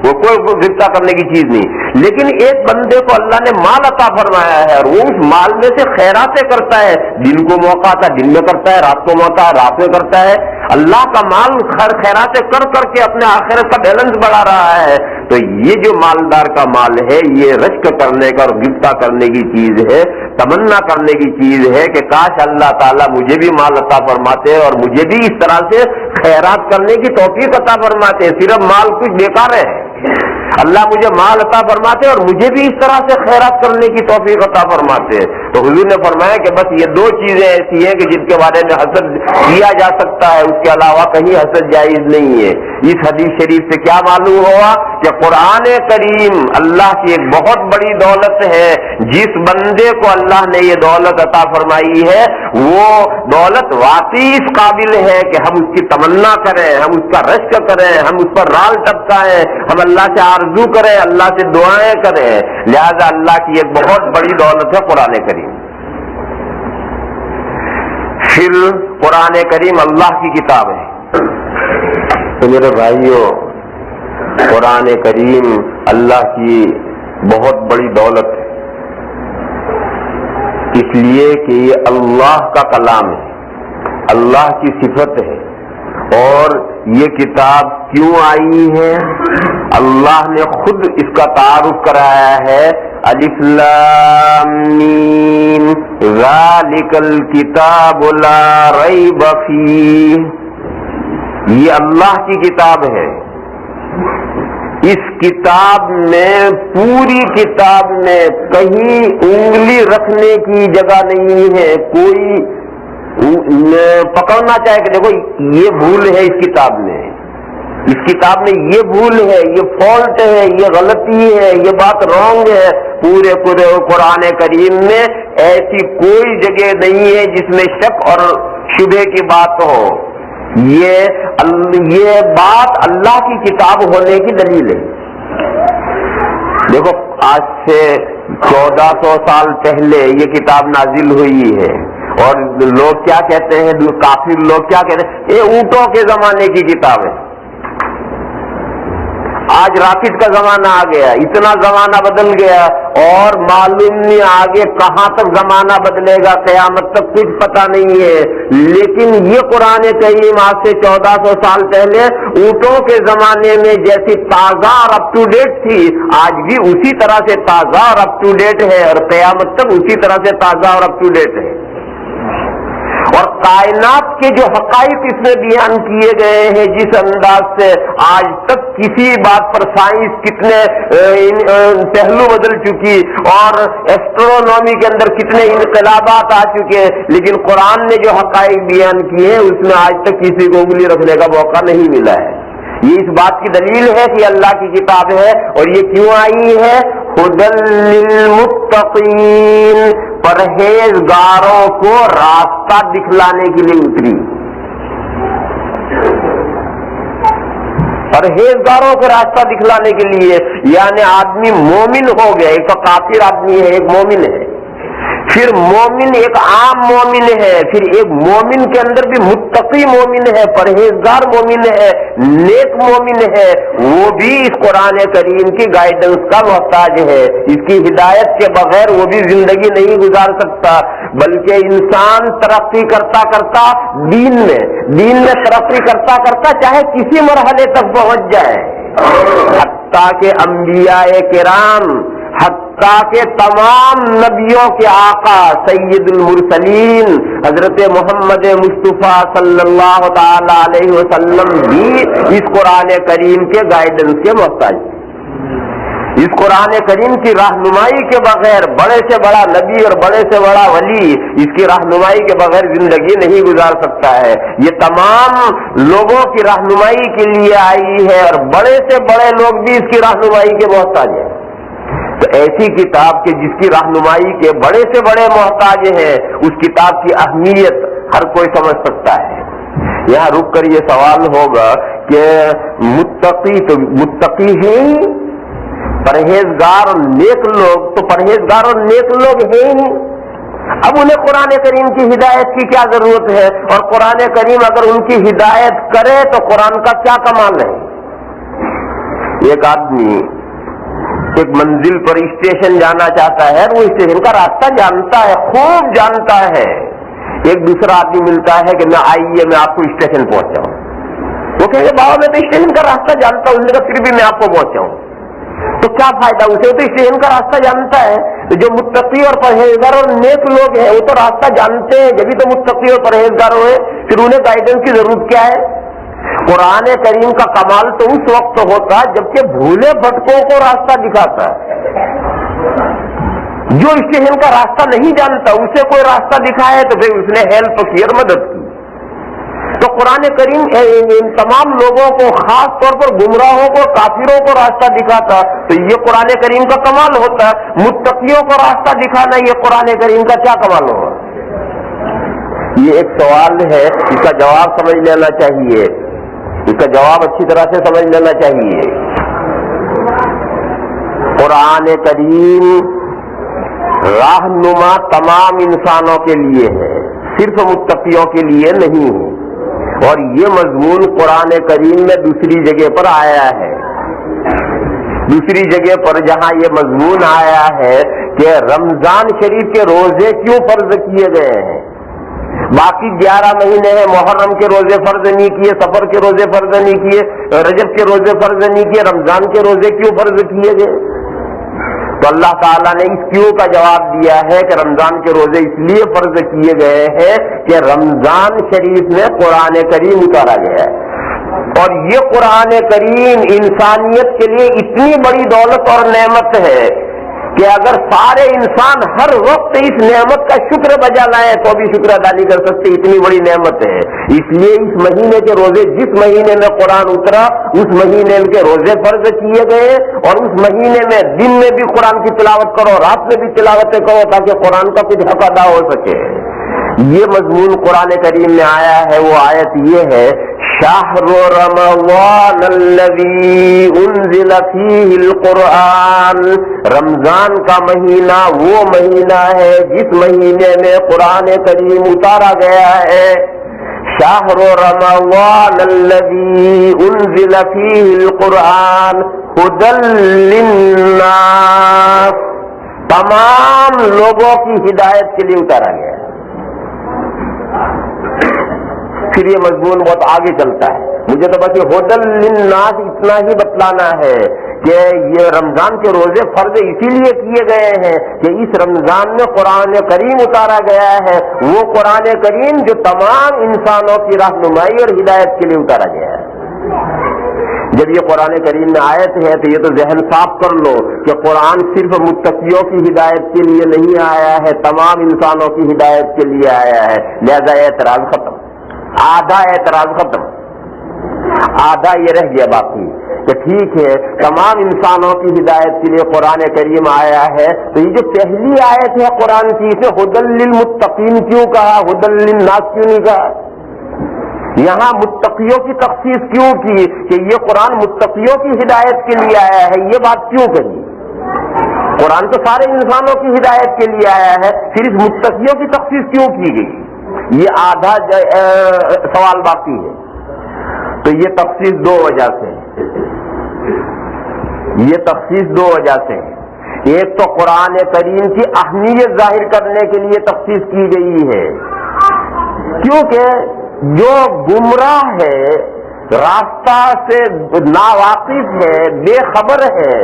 وہ کوئی غبطہ کرنے کی چیز نہیں۔ لیکن ایک بندے کو اللہ نے مال عطا فرمایا ہے اور وہ اس مال میں سے خیراتیں کرتا ہے، دن کو موقع آتا ہے دن میں کرتا ہے، رات کو موقع ہے رات میں کرتا ہے، اللہ کا مال خیراتیں کر کر کے اپنے آخرت کا بیلنس بڑھا رہا ہے۔ تو یہ جو مالدار کا مال ہے یہ رشک کرنے کا اور غبطہ کرنے کی چیز ہے، تمنا کرنے کی چیز ہے کہ کاش اللہ تعالیٰ مجھے بھی مال عطا فرماتے اور مجھے بھی اس طرح سے خیرات کرنے کی توفیق عطا فرماتے۔ صرف مال کچھ بیکار ہے، اللہ مجھے مال عطا فرماتے اور مجھے بھی اس طرح سے خیرات کرنے کی توفیق عطا فرماتے۔ تو حضور نے فرمایا کہ بس یہ دو چیزیں ایسی ہیں کہ جن کے بارے میں حسد کیا جا سکتا ہے، اس کے علاوہ کہیں حسد جائز نہیں ہے۔ اس حدیث شریف سے کیا معلوم ہوا کہ قرآن کریم اللہ کی ایک بہت بڑی دولت ہے۔ جس بندے کو اللہ نے یہ دولت عطا فرمائی ہے وہ دولت واقعی اس قابل ہے کہ ہم اس کی تمنا کریں، ہم اس کا رشک کریں، ہم اس پر رال ٹپکائیں، ہم اللہ سے آرزو کریں، اللہ سے دعائیں کریں۔ لہذا اللہ کی ایک بہت بڑی دولت ہے قرآن کریم۔ پھر قرآن کریم اللہ کی کتاب ہے۔ تو میرے بھائیوں، قرآن کریم اللہ کی بہت بڑی دولت ہے، اس لیے کہ یہ اللہ کا کلام ہے، اللہ کی صفت ہے۔ اور یہ کتاب کیوں آئی ہے؟ اللہ نے خود اس کا تعارف کرایا ہے، الف لام میم ذالک الکتاب لا ریب فیہ، یہ اللہ کی کتاب ہے۔ اس کتاب میں، پوری کتاب میں کہیں انگلی رکھنے کی جگہ نہیں ہے، کوئی پکڑنا چاہے کہ دیکھو یہ بھول ہے اس کتاب میں، اس کتاب میں یہ بھول ہے، یہ فالٹ ہے، یہ غلطی ہے، یہ بات رانگ ہے، پورے قرآن کریم میں ایسی کوئی جگہ نہیں ہے جس میں شک اور شبہ کی بات ہو۔ یہ بات اللہ کی کتاب ہونے کی دلیل ہے۔ دیکھو آج سے 1400 سال پہلے یہ کتاب نازل ہوئی ہے، اور لوگ کیا کہتے ہیں، کافر لوگ کیا کہتے ہیں، یہ اونٹوں کے زمانے کی کتاب ہے۔ آج راکٹ کا زمانہ آ گیا، اتنا زمانہ بدل گیا، اور معلوم نہیں آگے کہاں تک زمانہ بدلے گا، قیامت تک کچھ پتہ نہیں ہے۔ لیکن یہ قرآن کریم آج سے 1400 سال پہلے اونٹوں کے زمانے میں جیسی تازہ اور اپ ٹو ڈیٹ تھی، آج بھی اسی طرح سے تازہ اور اپ ٹو ڈیٹ ہے، اور قیامت تک اسی طرح سے تازہ اور اپ ٹو ڈیٹ ہے۔ اور کائنات کے جو حقائق اس میں بیان کیے گئے ہیں، جس انداز سے آج تک کسی بات پر سائنس کتنے پہلو بدل چکی، اور ایسٹرونومی کے اندر کتنے انقلابات آ چکے، لیکن قرآن نے جو حقائق بیان کیے ہیں اس میں آج تک کسی کو انگلی رکھنے کا موقع نہیں ملا ہے۔ یہ اس بات کی دلیل ہے کہ اللہ کی کتاب ہے، اور یہ کیوں آئی ہے؟ ھدی للمتقین، پرہیزگاروں کو راستہ دکھلانے کے لیے اتری. پرہیزگاروں کو راستہ دکھلانے کے لیے، یعنی آدمی مومن ہو گیا. ایک تو کافر آدمی ہے، ایک مومن ہے. پھر مومن ایک عام مومن ہے، پھر ایک مومن کے اندر بھی متقی مومن ہے، پرہیزگار مومن ہے، نیک مومن ہے. وہ بھی اس قرآن کریم کی گائیڈنس کا محتاج ہے. اس کی ہدایت کے بغیر وہ بھی زندگی نہیں گزار سکتا. بلکہ انسان ترقی کرتا کرتا دین میں ترقی کرتا کرتا چاہے کسی مرحلے تک پہنچ جائے، حتیٰ کہ انبیاء کرام، حتیٰ کہ تمام نبیوں کے آقا سید المرسلین حضرت محمد مصطفیٰ صلی اللہ تعالی علیہ وسلم بھی اس قرآن کریم کے گائیڈنس کے محتاج. اس قرآن کریم کی رہنمائی کے بغیر بڑے سے بڑا نبی اور بڑے سے بڑا ولی اس کی رہنمائی کے بغیر زندگی نہیں گزار سکتا ہے. یہ تمام لوگوں کی رہنمائی کے لیے آئی ہے اور بڑے سے بڑے لوگ بھی اس کی رہنمائی کے محتاج ہیں. تو ایسی کتاب کے جس کی رہنمائی کے بڑے سے بڑے محتاج ہیں، اس کتاب کی اہمیت ہر کوئی سمجھ سکتا ہے. یہاں رک کر یہ سوال ہوگا کہ متقی تو متقی ہیں، پرہیزگار اور نیک لوگ تو پرہیزگار اور نیک لوگ ہیں ہی. اب انہیں قرآن کریم کی ہدایت کی کیا ضرورت ہے؟ اور قرآن کریم اگر ان کی ہدایت کرے تو قرآن کا کیا کمال ہے؟ ایک آدمی ایک منزل پر اسٹیشن جانا چاہتا ہے، وہ اسٹیشن کا راستہ جانتا ہے، خوب جانتا ہے. ایک دوسرا آدمی ملتا ہے کہ میں آئیے میں آپ کو اسٹیشن پہنچاؤں. وہ کہے بابا میں تو اسٹیشن کا راستہ جانتا ہوں. اس نے کہا پھر بھی میں آپ کو پہنچاؤں. تو کیا فائدہ اسے؟ تو اسٹیشن کا راستہ جانتا ہے. جو متقی اور پرہیزگار اور نیک لوگ ہیں وہ تو راستہ جانتے ہیں، جبھی تو متقی اور پرہیزگار ہوئے. پھر انہیں گائیڈنس کی ضرورت کیا ہے؟ قرآن کریم کا کمال تو اس وقت ہوتا ہے جبکہ بھولے بھٹکوں کو راستہ دکھاتا ہے. جو اسٹیشن کا راستہ نہیں جانتا اسے کوئی راستہ دکھائے تو پھر اس نے ہیلپ کی اور مدد کی. تو قرآن کریم ان تمام لوگوں کو، خاص طور پر گمراہوں کو، کافروں کو راستہ دکھاتا. تو یہ قرآن کریم کا کمال ہوتا ہے. متقیوں کو راستہ دکھانا یہ قرآن کریم کا کیا کمال ہوگا؟ یہ ایک سوال ہے، اس کا جواب سمجھ لینا چاہیے. اس کا جواب اچھی طرح سے سمجھ لینا چاہیے. قرآن کریم راہنما تمام انسانوں کے لیے ہے، صرف متقیوں کے لیے نہیں ہے. اور یہ مضمون قرآن کریم میں دوسری جگہ پر آیا ہے. دوسری جگہ پر جہاں یہ مضمون آیا ہے کہ رمضان شریف کے روزے کیوں فرض کیے گئے ہیں، باقی 11 مہینے ہیں، محرم کے روزے فرض نہیں کیے، سفر کے روزے فرض نہیں کیے، رجب کے روزے فرض نہیں کیے، رمضان کے روزے کیوں فرض کیے گئے؟ تو اللہ تعالیٰ نے اس کیوں کا جواب دیا ہے کہ رمضان کے روزے اس لیے فرض کیے گئے ہیں کہ رمضان شریف میں قرآن کریم اتارا گیا ہے. اور یہ قرآن کریم انسانیت کے لیے اتنی بڑی دولت اور نعمت ہے کہ اگر سارے انسان ہر وقت اس نعمت کا شکر بجا لائیں تو بھی شکر ادا نہیں کر سکتے، اتنی بڑی نعمت ہے. اس لیے اس مہینے کے روزے، جس مہینے میں قرآن اترا اس مہینے کے روزے فرض کیے گئے. اور اس مہینے میں دن میں بھی قرآن کی تلاوت کرو، رات میں بھی تلاوتیں کرو تاکہ قرآن کا کچھ حق ادا ہو سکے. یہ مضمون قرآن کریم میں آیا ہے. وہ آیت یہ ہے، شہر رمضان الذی انزل فیہ القرآن. رمضان کا مہینہ وہ مہینہ ہے جس مہینے میں قرآن کریم اتارا گیا ہے. شہر رمضان الذی انزل فیہ القرآن ھدی للناس. تمام لوگوں کی ہدایت کے لیے اتارا گیا ہے. پھر یہ مضمون بہت آگے چلتا ہے. مجھے تو بس یہ ھدی للناس اتنا ہی بتلانا ہے کہ یہ رمضان کے روزے فرض اسی لیے کیے گئے ہیں کہ اس رمضان میں قرآن کریم اتارا گیا ہے. وہ قرآن کریم جو تمام انسانوں کی رہنمائی اور ہدایت کے لیے اتارا گیا ہے. جب یہ قرآن کریم میں آیت ہے تو یہ تو ذہن صاف کر لو کہ قرآن صرف متقیوں کی ہدایت کے لیے نہیں آیا ہے، تمام انسانوں کی ہدایت کے لیے آیا ہے. لہذا اعتراض ختم، آدھا اعتراض ختم، آدھا یہ رہ گیا باقی کہ ٹھیک ہے تمام انسانوں کی ہدایت کے لیے قرآن کریم آیا ہے، تو یہ جو پہلی آیت ہے قرآن کی، اسے ھدی للمتقین کیوں کہا، ھدی للناس کیوں نہیں کہا؟ یہاں متقیوں کی تخصیص کیوں کی کہ یہ قرآن متقیوں کی ہدایت کے لیے آیا ہے؟ یہ بات کیوں کہی؟ قرآن تو سارے انسانوں کی ہدایت کے لیے آیا ہے، پھر اس متقیوں کی تخصیص کیوں کی گئی؟ یہ آدھا سوال باقی ہے۔ تو یہ تخصیص دو وجہ سے، یہ تخصیص دو وجہ سے، ایک تو قرآن کریم کی اہمیت ظاہر کرنے کے لیے تخصیص کی گئی ہے، کیونکہ جو گمراہ ہے، راستہ سے ناواقف ہے، بے خبر ہے،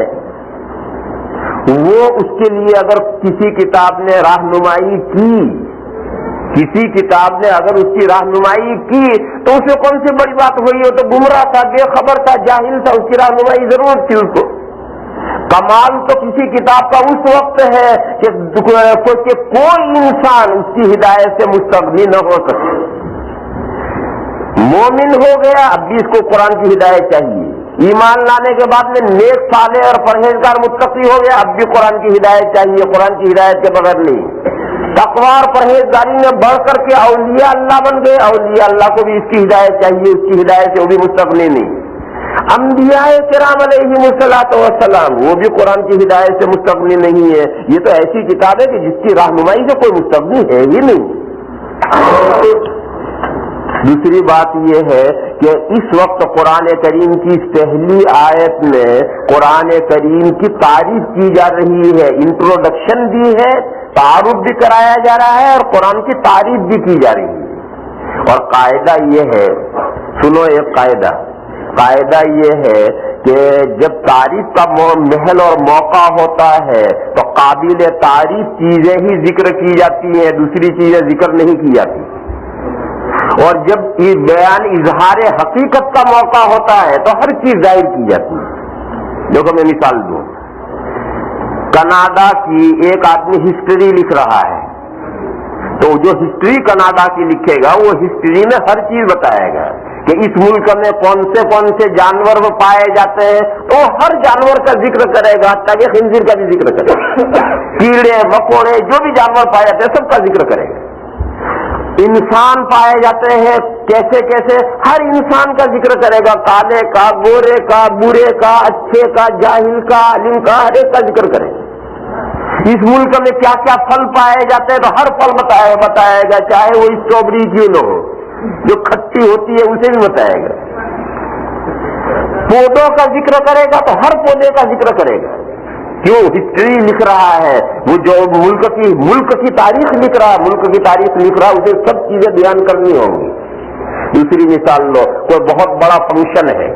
وہ اس کے لیے اگر کسی کتاب نے رہنمائی کی، کسی کتاب نے اگر اس کی رہنمائی کی تو اسے کون سی بڑی بات ہوئی؟ ہو تو گمراہ تھا، بے خبر تھا، جاہل تھا، اس کی رہنمائی ضرورت تھی اس کو۔ کمال تو کسی کتاب کا اس وقت ہے کہ کوئی انسان اس کی ہدایت سے مستغنی نہ ہو سکے۔ مومن ہو گیا، اب بھی اس کو قرآن کی ہدایت چاہیے، ایمان لانے کے بعد میں نیک صالح اور پرہیزگار متقی ہو گیا، اب بھی قرآن کی ہدایت چاہیے، قرآن کی ہدایت کے بغیر نہیں۔ تقوی اور پرہیزگاری میں بڑھ کر کے اولیاء اللہ بن گئے، اولیاء اللہ کو بھی اس کی ہدایت چاہیے، اس کی ہدایت سے وہ بھی مستغنی نہیں۔ انبیاء کرام علیہم الصلوۃ والسلام وہ بھی قرآن کی ہدایت سے مستغنی نہیں ہے۔ یہ تو ایسی کتاب ہے کہ جس کی رہنمائی سے کوئی مستغنی ہے ہی نہیں۔ دوسری بات یہ ہے کہ اس وقت قرآن کریم کی اس پہلی آیت میں قرآن کریم کی تعریف کی جا رہی ہے، انٹروڈکشن بھی ہے، تعارف بھی کرایا جا رہا ہے اور قرآن کی تعریف بھی کی جا رہی ہے۔ اور قاعدہ یہ ہے، سنو ایک قاعدہ یہ ہے کہ جب تعریف کا محل اور موقع ہوتا ہے تو قابل تعریف چیزیں ہی ذکر کی جاتی ہیں، دوسری چیزیں ذکر نہیں کی جاتی۔ اور جب بیان اظہار حقیقت کا موقع ہوتا ہے تو ہر چیز ظاہر کی جاتی ہے۔ دیکھو میں مثال دوں، کینیڈا کی ایک آدمی ہسٹری لکھ رہا ہے، تو جو ہسٹری کینیڈا کی لکھے گا وہ ہسٹری میں ہر چیز بتائے گا کہ اس ملک میں کون سے جانور پائے جاتے ہیں، تو ہر جانور کا ذکر کرے گا، تاکہ خنزیر کا بھی ذکر کرے گا، کیڑے مکوڑے جو بھی جانور پائے جاتے ہیں سب کا ذکر کرے گا۔ انسان پائے جاتے ہیں کیسے کیسے، ہر انسان کا ذکر کرے گا، کالے کا، گورے کا، برے کا، اچھے کا، جاہل کا، عالم کا، ہر ایک کا ذکر کرے گا۔ اس ملک میں کیا کیا پھل پائے جاتے ہیں تو ہر پھل بتائے گا، چاہے وہ اسٹرابری کیوں نہ ہو، جو کھٹی ہوتی ہے اسے بھی بتائے گا۔ پودوں کا ذکر کرے گا تو ہر پودے کا ذکر کرے گا، کیوں؟ ہسٹری لکھ رہا ہے، وہ جو ملک کی تاریخ لکھ رہا ہے، ملک کی تاریخ لکھ رہا ہے، اسے سب چیزیں بیان کرنی ہوں گی۔ دوسری مثال لو، کوئی بہت بڑا فنکشن ہے،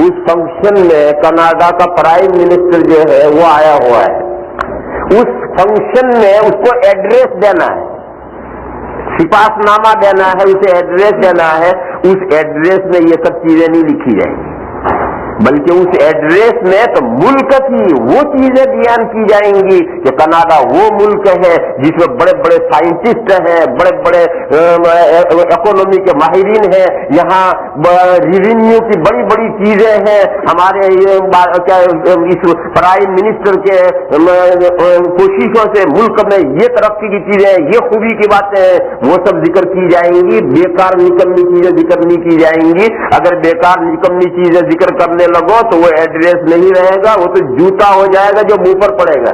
اس فنکشن میں کینیڈا کا پرائم منسٹر جو ہے وہ آیا ہوا ہے، اس فنکشن میں اس کو ایڈریس دینا ہے، سپاس نامہ دینا ہے، اسے ایڈریس دینا ہے، اس ایڈریس میں یہ سب چیزیں نہیں لکھی جائیں گی، بلکہ اس ایڈریس میں تو ملک کی وہ چیزیں بیان کی جائیں گی کہ کینیڈا وہ ملک ہے جس میں بڑے بڑے سائنٹسٹ ہیں، بڑے بڑے اکانومی کے ماہرین ہیں، یہاں ریونیو کی بڑی بڑی چیزیں ہیں، ہمارے اس پرائم منسٹر کے کوششوں سے ملک میں یہ ترقی کی چیزیں، یہ خوبی کی باتیں ہیں، وہ سب ذکر کی جائیں گی۔ بیکار نکمنی چیزیں ذکر نہیں کی جائیں گی۔ اگر بیکار نکمنی چیزیں ذکر کرنے لگو تو وہ ایڈریس نہیں رہے گا، وہ تو جوتا ہو جائے گا جو منہ پر پڑے گا۔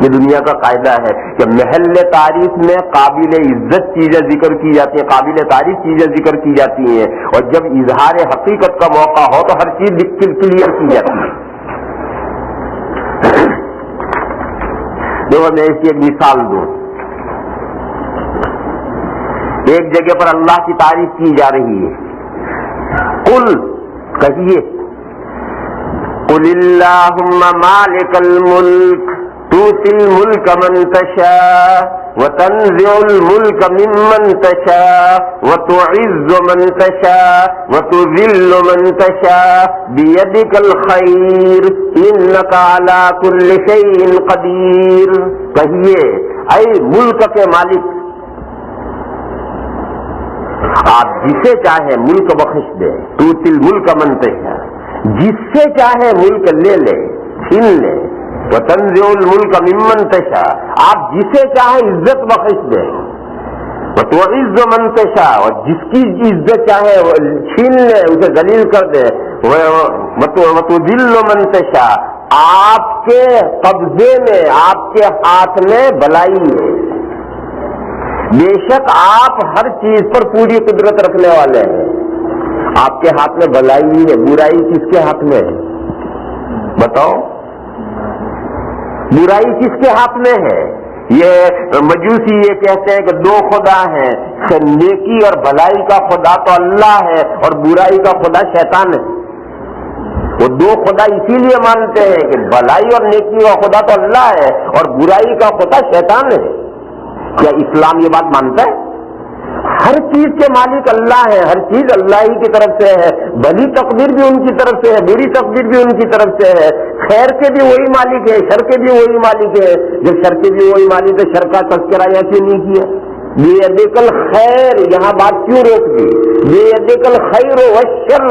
یہ دنیا کا قاعدہ ہے کہ محل تعریف میں قابل عزت چیزیں ذکر کی جاتی ہیں، قابل تعریف چیزیں ذکر کی جاتی ہیں، اور جب اظہار حقیقت کا موقع ہو تو ہر چیز کلیئر کی جاتی ہے۔ دیکھو میں اس کی ایک مثال دوں، ایک جگہ پر اللہ کی تعریف کی جا رہی ہے، قل کہیے، قل اللہم مالک الملک تؤتی الملک من تشاء وتنزع الملک ممن تشاء وتعز من تشاء وتذل من تشاء بیدک الخیر انک علی کل شیء قدیر۔ کہیے اے ملک کے مالک، آپ جسے چاہے ملک بخش دے، توتی الملک من تشاء، جس سے چاہے ملک لے لے چھین لے، وتنزع الملک ممن تشاء، آپ جسے چاہے عزت بخش دے، وتعز من تشاء، اور جس کی عزت چاہے چھین لے اسے ذلیل کر دے، وتذل من تشاء، آپ کے قبضے میں آپ کے ہاتھ میں بلائی ہے، بے شک آپ ہر چیز پر پوری قدرت رکھنے والے ہیں، آپ کے ہاتھ میں بلائی ہے، برائی کس کے ہاتھ میں ہے بتاؤ؟ برائی کس کے ہاتھ میں ہے؟ یہ مجوسی یہ کہتے ہیں کہ دو خدا ہیں، نیکی اور بھلائی کا خدا تو اللہ ہے اور برائی کا خدا شیطان ہے۔ وہ دو خدا اسی لیے مانتے ہیں کہ بھلائی اور نیکی کا خدا تو اللہ ہے اور برائی کا خدا شیطان ہے۔ کیا اسلام یہ بات مانتا ہے؟ ہر چیز کے مالک اللہ ہے، ہر چیز اللہ ہی کی طرف سے ہے، بھلی تقدیر بھی ان کی طرف سے ہے، بری تقدیر بھی ان کی طرف سے ہے، خیر کے بھی وہی مالک ہے، شر کے بھی وہی مالک ہے۔ جب شر کے بھی وہی مالک ہے، شر کا تذکرہ یہاں کیوں نہیں کیا؟ بیدک الخیر، یہاں بات کیوں روک دی؟ بیدک الخیر والشر،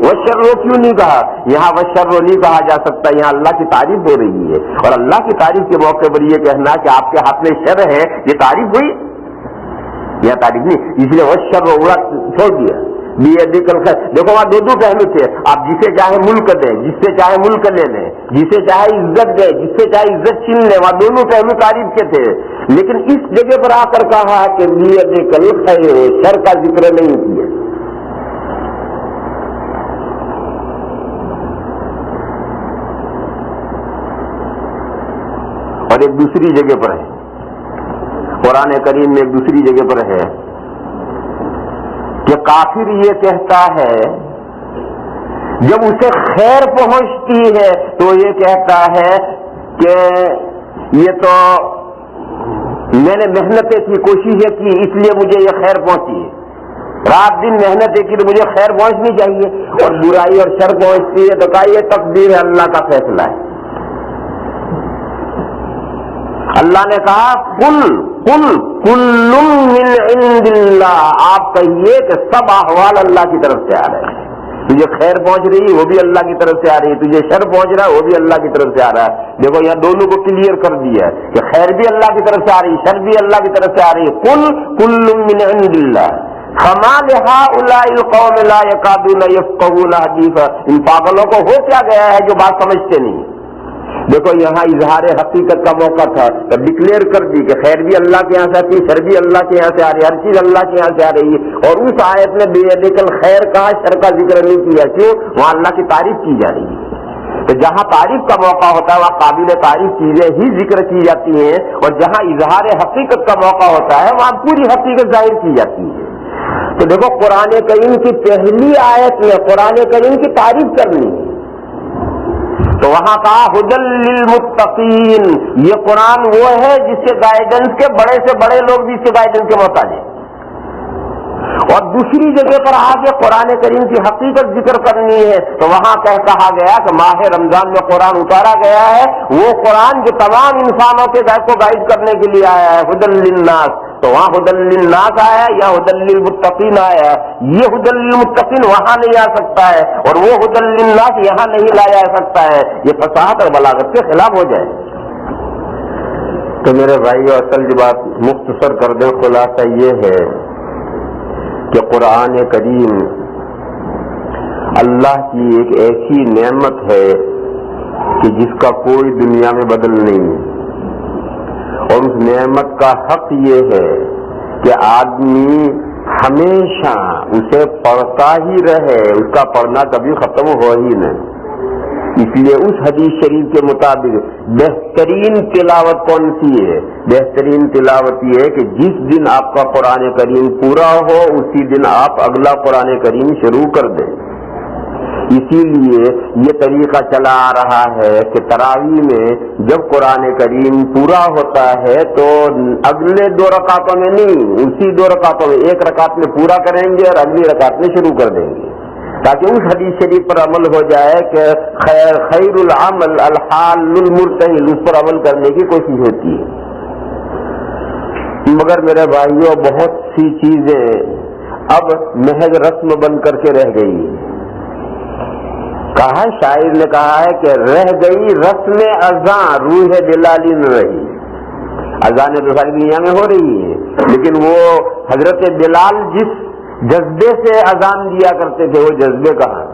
والشر کیوں نہیں کہا؟ یہاں والشر نہیں کہا جا سکتا، یہاں اللہ کی تعریف ہو رہی ہے، اور اللہ کی تعریف کے موقع پر یہ کہنا کہ آپ کے ہاتھ میں شر ہے، یہ تعریف ہوئی؟ یہ تعریف نہیں، اس لیے والشر اڑا چھوڑ دیا۔ بیدک الخیر، دیکھو وہاں دو پہلو تھے، آپ جسے چاہے ملک دیں، جس سے چاہے ملک لے لیں، جسے چاہے عزت دیں، جس سے چاہے عزت چھین لیں، وہاں دونوں پہلو تعریف کے تھے، لیکن اس جگہ پر آ کر کہا کہ بیدک الخیر، شر کا ذکر نہیں کیا۔ اور ایک دوسری جگہ پر ہے، قرآن کریم میں ایک دوسری جگہ پر ہے کہ کافر یہ کہتا ہے جب اسے خیر پہنچتی ہے تو یہ کہتا ہے کہ یہ تو میں نے محنتیں کی، کوششیں کی، اس لیے مجھے یہ خیر پہنچی ہے، رات دن محنتیں کی تو مجھے خیر پہنچنی چاہیے، اور برائی اور شر پہنچتی ہے تو کہا یہ تقدیر ہے، اللہ کا فیصلہ ہے۔ اللہ نے کہا کل من عند اللہ، آپ کہیے کہ سب احوال اللہ کی طرف سے آ رہے ہیں، تجھے خیر پہنچ رہی ہے وہ بھی اللہ کی طرف سے آ رہی ہے، تجھے شر پہنچ رہا ہے وہ بھی اللہ کی طرف سے آ رہا ہے۔ دیکھو یہاں دونوں کو کلیئر کر دیا ہے کہ خیر بھی اللہ کی طرف سے آ رہی ہے، شر بھی اللہ کی طرف سے آ رہی ہے۔ کل من عند اللہ فما لهؤلاء القوم لا يكادون يفقهون حديثا، ان پاگلوں کو ہو کیا گیا ہے جو بات سمجھتے نہیں۔ دیکھو یہاں اظہار حقیقت کا موقع تھا تو ڈکلیئر کر دی کہ خیر بھی اللہ کے یہاں سے آتی ہے، شر بھی اللہ کے یہاں سے آ رہی ہے، ہر چیز اللہ کے یہاں سے آ رہی ہے، اور اس آیت میں بیدک الخیر کہا، شر کا ذکر نہیں کیا، کیوں؟ وہاں اللہ کی تعریف کی جا رہی ہے۔ تو جہاں تعریف کا موقع ہوتا ہے وہاں قابل تعریف چیزیں ہی ذکر کی جاتی ہیں، اور جہاں اظہار حقیقت کا موقع ہوتا ہے وہاں پوری حقیقت ظاہر کی جاتی ہے۔ تو دیکھو قرآن کریم کی پہلی آیت میں قرآن کریم کی تعریف کرنی ہے تو وہاں کہا ھدی للمتقین، یہ قرآن وہ ہے جس کے گائیڈنس کے بڑے سے بڑے لوگ بھی اس کے گائیڈنس کے محتاج ہیں۔ اور دوسری جگہ پر آگے قرآن کریم کی حقیقت ذکر کرنی ہے تو وہاں کہا گیا کہ ماہ رمضان میں قرآن اتارا گیا ہے، وہ قرآن جو تمام انسانوں کے کو گائیڈ کرنے کے لیے آیا ہے، ھدی للناس، تو وہاں ھدی للناس آیا یا ھدی للمتقین آیا، یہ ھدی للمتقین وہاں نہیں آ سکتا ہے اور وہ ھدی للناس یہاں نہیں لایا جا سکتا ہے، یہ فصاحت اور بلاغت کے خلاف ہو جائے۔ تو میرے بھائی اصل جو بات مختصر کر دیں، خلاصہ یہ ہے کہ قرآن کریم اللہ کی ایک ایسی نعمت ہے کہ جس کا کوئی دنیا میں بدل نہیں ہے، اور اس نعمت کا حق یہ ہے کہ آدمی ہمیشہ اسے پڑھتا ہی رہے، اس کا پڑھنا کبھی ختم ہو ہی نہیں۔ اس لیے اس حدیث شریف کے مطابق بہترین تلاوت کون سی ہے؟ بہترین تلاوت یہ ہے کہ جس دن آپ کا قرآن کریم پورا ہو اسی دن آپ اگلا قرآن کریم شروع کر دیں۔ اسی لیے یہ طریقہ چلا آ رہا ہے کہ تراویح میں جب قرآن کریم پورا ہوتا ہے تو اگلے 2 رکعتوں میں نہیں، اسی 2 رکعتوں میں 1 رکعت میں پورا کریں گے اور اگلی رکعت میں شروع کر دیں گے، تاکہ اس حدیث شریف پر عمل ہو جائے کہ خیر العمل الحال المرتحل، اس پر عمل کرنے کی کوشش ہوتی ہے۔ مگر میرے بھائیوں بہت سی چیزیں اب محض رسم بن کر کے رہ گئی ہے. کہا شاعر نے کہا ہے کہ رہ گئی رسم اذاں روح بلالی نہ رہی. اذانیں تو ساری دنیا میں ہو رہی ہیں، لیکن وہ حضرت بلال جس جذبے سے اذان دیا کرتے تھے وہ جذبے کہاں.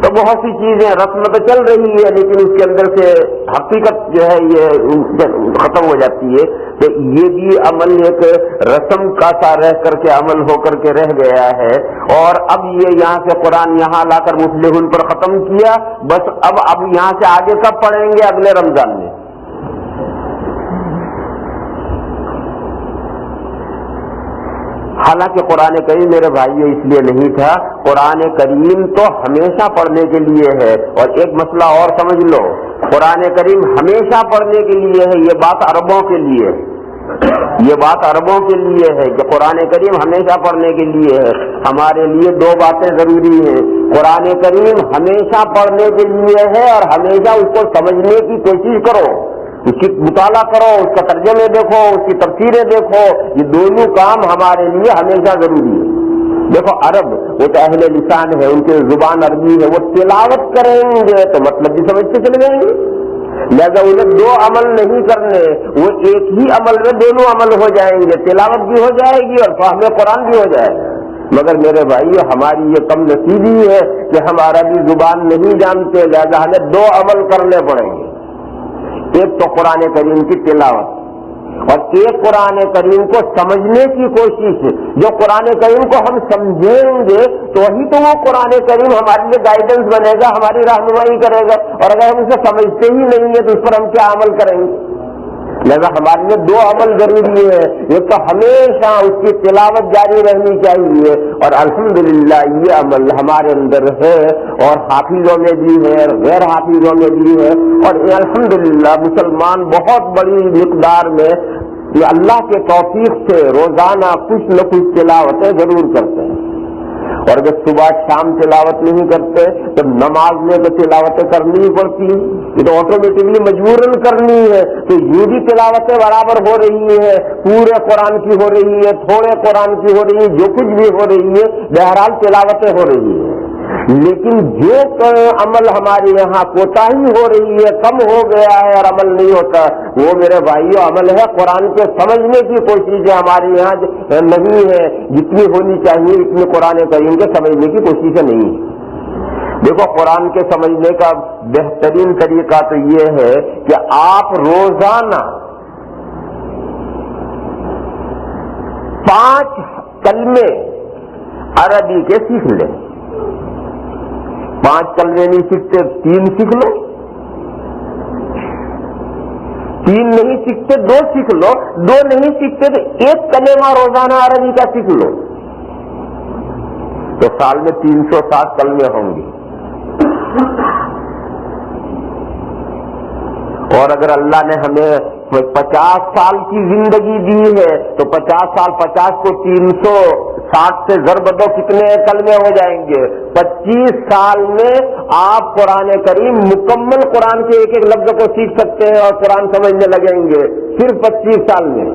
تو بہت سی چیزیں رسم تو چل رہی ہے لیکن اس کے اندر سے حقیقت جو ہے یہ ختم ہو جاتی ہے. تو یہ بھی عمل ایک رسم کا سا رہ کر کے عمل ہو کر کے رہ گیا ہے. اور اب یہ یہاں سے قرآن یہاں لا کر مفلحون پر ختم کیا، بس اب یہاں سے آگے کب پڑھیں گے؟ اگلے رمضان میں. حالانکہ قرآن کریم میرے بھائیو اس لیے نہیں تھا. قرآن کریم تو ہمیشہ پڑھنے کے لیے ہے. اور ایک مسئلہ اور سمجھ لو، قرآن کریم ہمیشہ پڑھنے کے لیے ہے. یہ بات عربوں کے لیے، یہ بات عربوں کے لیے ہے کہ قرآن کریم ہمیشہ پڑھنے کے لیے ہے. ہمارے لیے دو باتیں ضروری ہیں. قرآن کریم ہمیشہ پڑھنے کے لیے ہے اور ہمیشہ اس کو سمجھنے کی کوشش کرو، اس کی مطالعہ کرو، اس کا ترجمے دیکھو، اس کی تفسیریں دیکھو. یہ دونوں کام ہمارے لیے ہمیشہ ضروری ہے. دیکھو عرب وہ تو اہل لسان ہے، ان کی زبان عربی ہے، وہ تلاوت کریں گے تو مطلب بھی سمجھتے چلے جائیں گے. لہذا انہیں دو عمل نہیں کرنے، وہ ایک ہی عمل میں دونوں عمل ہو جائیں گے، تلاوت بھی ہو جائے گی اور فہم قرآن بھی ہو جائے گا. مگر میرے بھائیو ہماری یہ کم نصیبی ہے کہ ہم عربی زبان نہیں جانتے، لہذا ہمیں دو عمل کرنے پڑیں گے. ایک تو قرآن کریم کی تلاوت اور ایک قرآن کریم کو سمجھنے کی کوشش. جو قرآن کریم کو ہم سمجھیں گے تو وہی تو وہ قرآن کریم ہمارے لیے گائیڈنس بنے گا، ہماری رہنمائی کرے گا. اور اگر ہم اسے سمجھتے ہی نہیں ہیں تو اس پر ہم کیا عمل کریں گے؟ لہذا ہمارے لیے دو عمل ضروری ہے. ایک تو ہمیشہ اس کی تلاوت جاری رہنی چاہیے اور الحمدللہ یہ عمل ہمارے اندر ہے اور حافظوں میں بھی ہے اور غیر حافظوں میں بھی ہے. اور الحمدللہ مسلمان بہت بڑی مقدار میں اللہ کے توفیق سے روزانہ کچھ نہ کچھ تلاوتیں ضرور کرتے ہیں. اور اگر صبح شام تلاوت نہیں کرتے تو نماز میں تو تلاوتیں کرنی ہی پڑتی ہیں، یہ تو آٹومیٹکلی مجبوراً کرنی ہے. تو یہ بھی تلاوتیں برابر ہو رہی ہے، پورے قرآن کی ہو رہی ہے، تھوڑے قرآن کی ہو رہی ہے، جو کچھ بھی ہو رہی ہے بہرحال تلاوتیں ہو رہی ہیں. لیکن جو عمل ہمارے یہاں کوتاہی ہو رہی ہے، کم ہو گیا ہے اور عمل نہیں ہوتا، وہ میرے بھائیوں عمل ہے قرآن کو سمجھنے کی کوشش ہے ہمارے یہاں نہیں ہے. جتنی ہونی چاہیے اتنی قرآن کریم کے سمجھنے کی کوشش نہیں ہے. دیکھو قرآن کے سمجھنے کا بہترین طریقہ تو یہ ہے کہ آپ روزانہ 5 کلمے عربی کے سیکھ لیں. 5 کلمے نہیں سیکھتے 3 سیکھ لو، 3 نہیں سیکھتے 2 سیکھ لو، 2 نہیں سیکھتے تو 1 کلمہ روزانہ عربی کا سیکھ لو، تو سال میں 360 کلمے ہوں گے. اور اگر اللہ نے ہمیں 50 سال کی زندگی دی ہے تو 50 سال 50 کو 360 سے ضرب دو، کتنے کلمے ہو جائیں گے؟ 25 سال میں آپ قرآن کریم مکمل قرآن کے ایک ایک لفظ کو سیکھ سکتے ہیں اور قرآن سمجھنے لگیں گے صرف 25 سال میں.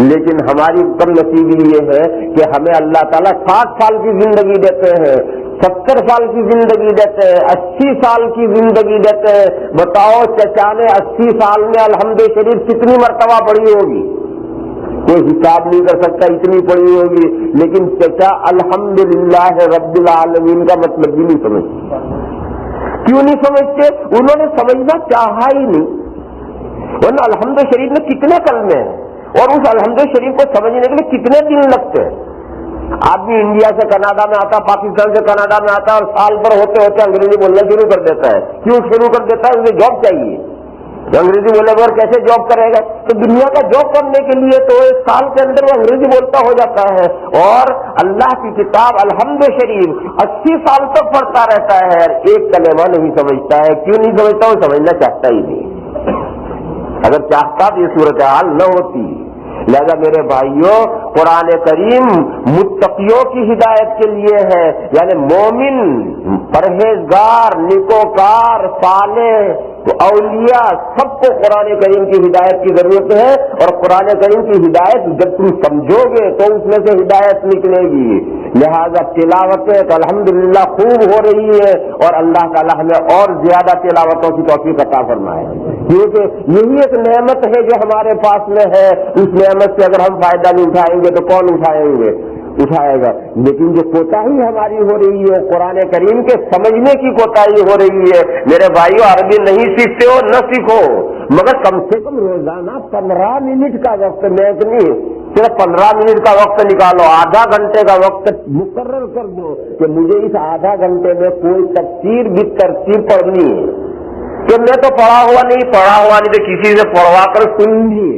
لیکن ہماری کم نصیبی یہ ہے کہ ہمیں اللہ تعالیٰ 60 سال کی زندگی دیتے ہیں، 70 سال کی زندگی دیتے ہیں، 80 سال کی زندگی دیتے ہیں. بتاؤ چچا نے 80 سال میں الحمد شریف کتنی مرتبہ پڑھی ہوگی؟ کوئی حساب نہیں کر سکتا، اتنی پڑھی ہوگی. لیکن چچا الحمدللہ رب العالمین کا مطلب بھی نہیں سمجھتے. کیوں نہیں سمجھتے؟ انہوں نے سمجھنا چاہا ہی نہیں. ورنہ الحمد شریف میں کتنے کلمے ہیں اور اس الحمد شریف کو سمجھنے کے لیے کتنے دن لگتے ہیں. آدمی انڈیا سے کینیڈا میں آتا، پاکستان سے کینیڈا میں آتا اور سال بھر ہوتے ہوتے انگریزی بولنا شروع کر دیتا ہے. کیوں شروع کر دیتا ہے؟ اسے جاب چاہیے. انگریزی بولے بغیر کیسے جاب کرے گا؟ تو دنیا کا جاب کرنے کے لیے تو 1 سال کے اندر وہ انگریزی بولتا ہو جاتا ہے. اور اللہ کی کتاب الحمد شریف 80 سال تک پڑھتا رہتا ہے اور 1 کلمہ نہیں سمجھتا ہے. کیوں نہیں سمجھتا؟ وہ سمجھنا چاہتا ہی نہیں. اگر چاہتا تو یہ صورتحال نہ ہوتی. لہذا میرے بھائیوں قرآن کریم متقیوں کی ہدایت کے لیے ہے، یعنی مومن، پرہیزگار، نیکوکار، صالح، تو اولیاء سب کو قرآن کریم کی ہدایت کی ضرورت ہے، اور قرآن کریم کی ہدایت جب تم سمجھو گے تو اس میں سے ہدایت نکلے گی۔ لہذا تلاوتیں تو الحمدللہ خوب ہو رہی ہے، اور اللہ تعالیٰ ہمیں اور زیادہ تلاوتوں کی توفیق عطا فرمائے، کیونکہ یہی ایک نعمت ہے جو ہمارے پاس میں ہے۔ اس نعمت سے اگر ہم فائدہ نہیں اٹھائیں گے تو کون اٹھائے گا؟ لیکن جو کوتاہی ہماری ہو رہی ہے قرآن کریم کے سمجھنے کی کوتاہی ہو رہی ہے۔ میرے بھائیو، عربی نہیں سیکھتے ہو نہ سیکھو، مگر کم سے کم روزانہ 15 منٹ کا وقت، میں نہیں صرف 15 منٹ کا وقت نکالو، آدھا گھنٹے کا وقت مقرر کر دو کہ مجھے اس آدھا گھنٹے میں کوئی تفسیر بھی ترتیب پڑھنی ہے، کہ میں تو پڑھا ہوا نہیں تو کسی سے پڑھوا کر سنیے،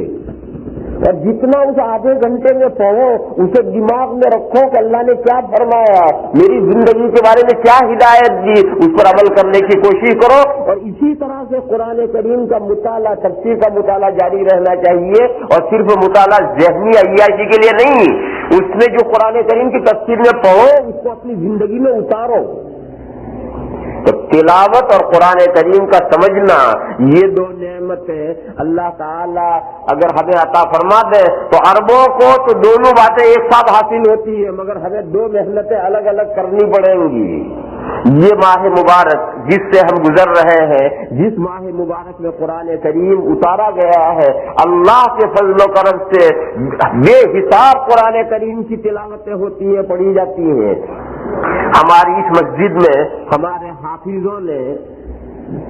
اور جتنا اس آدھے گھنٹے میں پڑھو اسے دماغ میں رکھو کہ اللہ نے کیا فرمایا، میری زندگی کے بارے میں کیا ہدایت دی، اس پر عمل کرنے کی کوشش کرو۔ اور اسی طرح سے قرآن کریم کا مطالعہ، تفسیر کا مطالعہ جاری رہنا چاہیے، اور صرف مطالعہ ذہنی عیاشی کے لیے نہیں، اس میں جو قرآن کریم کی تفسیر میں پڑھو اس کو اپنی زندگی میں اتارو۔ تو تلاوت اور قرآن کریم کا سمجھنا، یہ دو نعمتیں اللہ تعالیٰ اگر ہمیں عطا فرما دے تو عربوں کو تو دونوں باتیں ایک ساتھ حاصل ہوتی ہیں، مگر ہمیں دو محنتیں الگ الگ کرنی پڑیں گی۔ یہ ماہ مبارک جس سے ہم گزر رہے ہیں، جس ماہ مبارک میں قرآن کریم اتارا گیا ہے، اللہ کے فضل و کرم سے بے حساب قرآن کریم کی تلاوتیں ہوتی ہیں، پڑھی جاتی ہیں۔ ہماری اس مسجد میں ہمارے حافظوں نے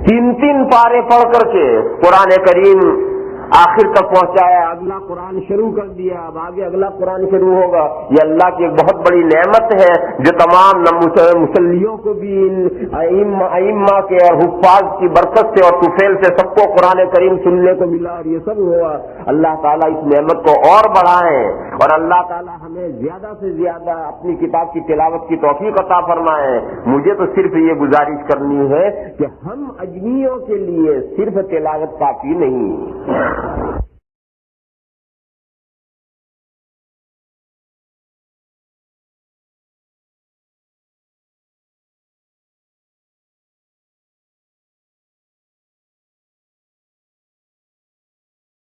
3 پارے پڑھ کر کے قرآن کریم آخر تک پہنچایا، اگلا قرآن شروع کر دیا، اب آگے اگلا قرآن شروع ہوگا۔ یہ اللہ کی ایک بہت بڑی نعمت ہے جو تمام مسلیوں کو بھی، ائمہ کے اور حفاظ کی برکت سے اور طفیل سے سب کو قرآن کریم سننے کو ملا، اور یہ سب ہوا۔ اللہ تعالیٰ اس نعمت کو اور بڑھائیں، اور اللہ تعالیٰ ہمیں زیادہ سے زیادہ اپنی کتاب کی تلاوت کی توفیق عطا فرمائیں۔ مجھے تو صرف یہ گزارش کرنی ہے کہ ہم اجمیوں کے لیے صرف تلاوت کافی نہیں،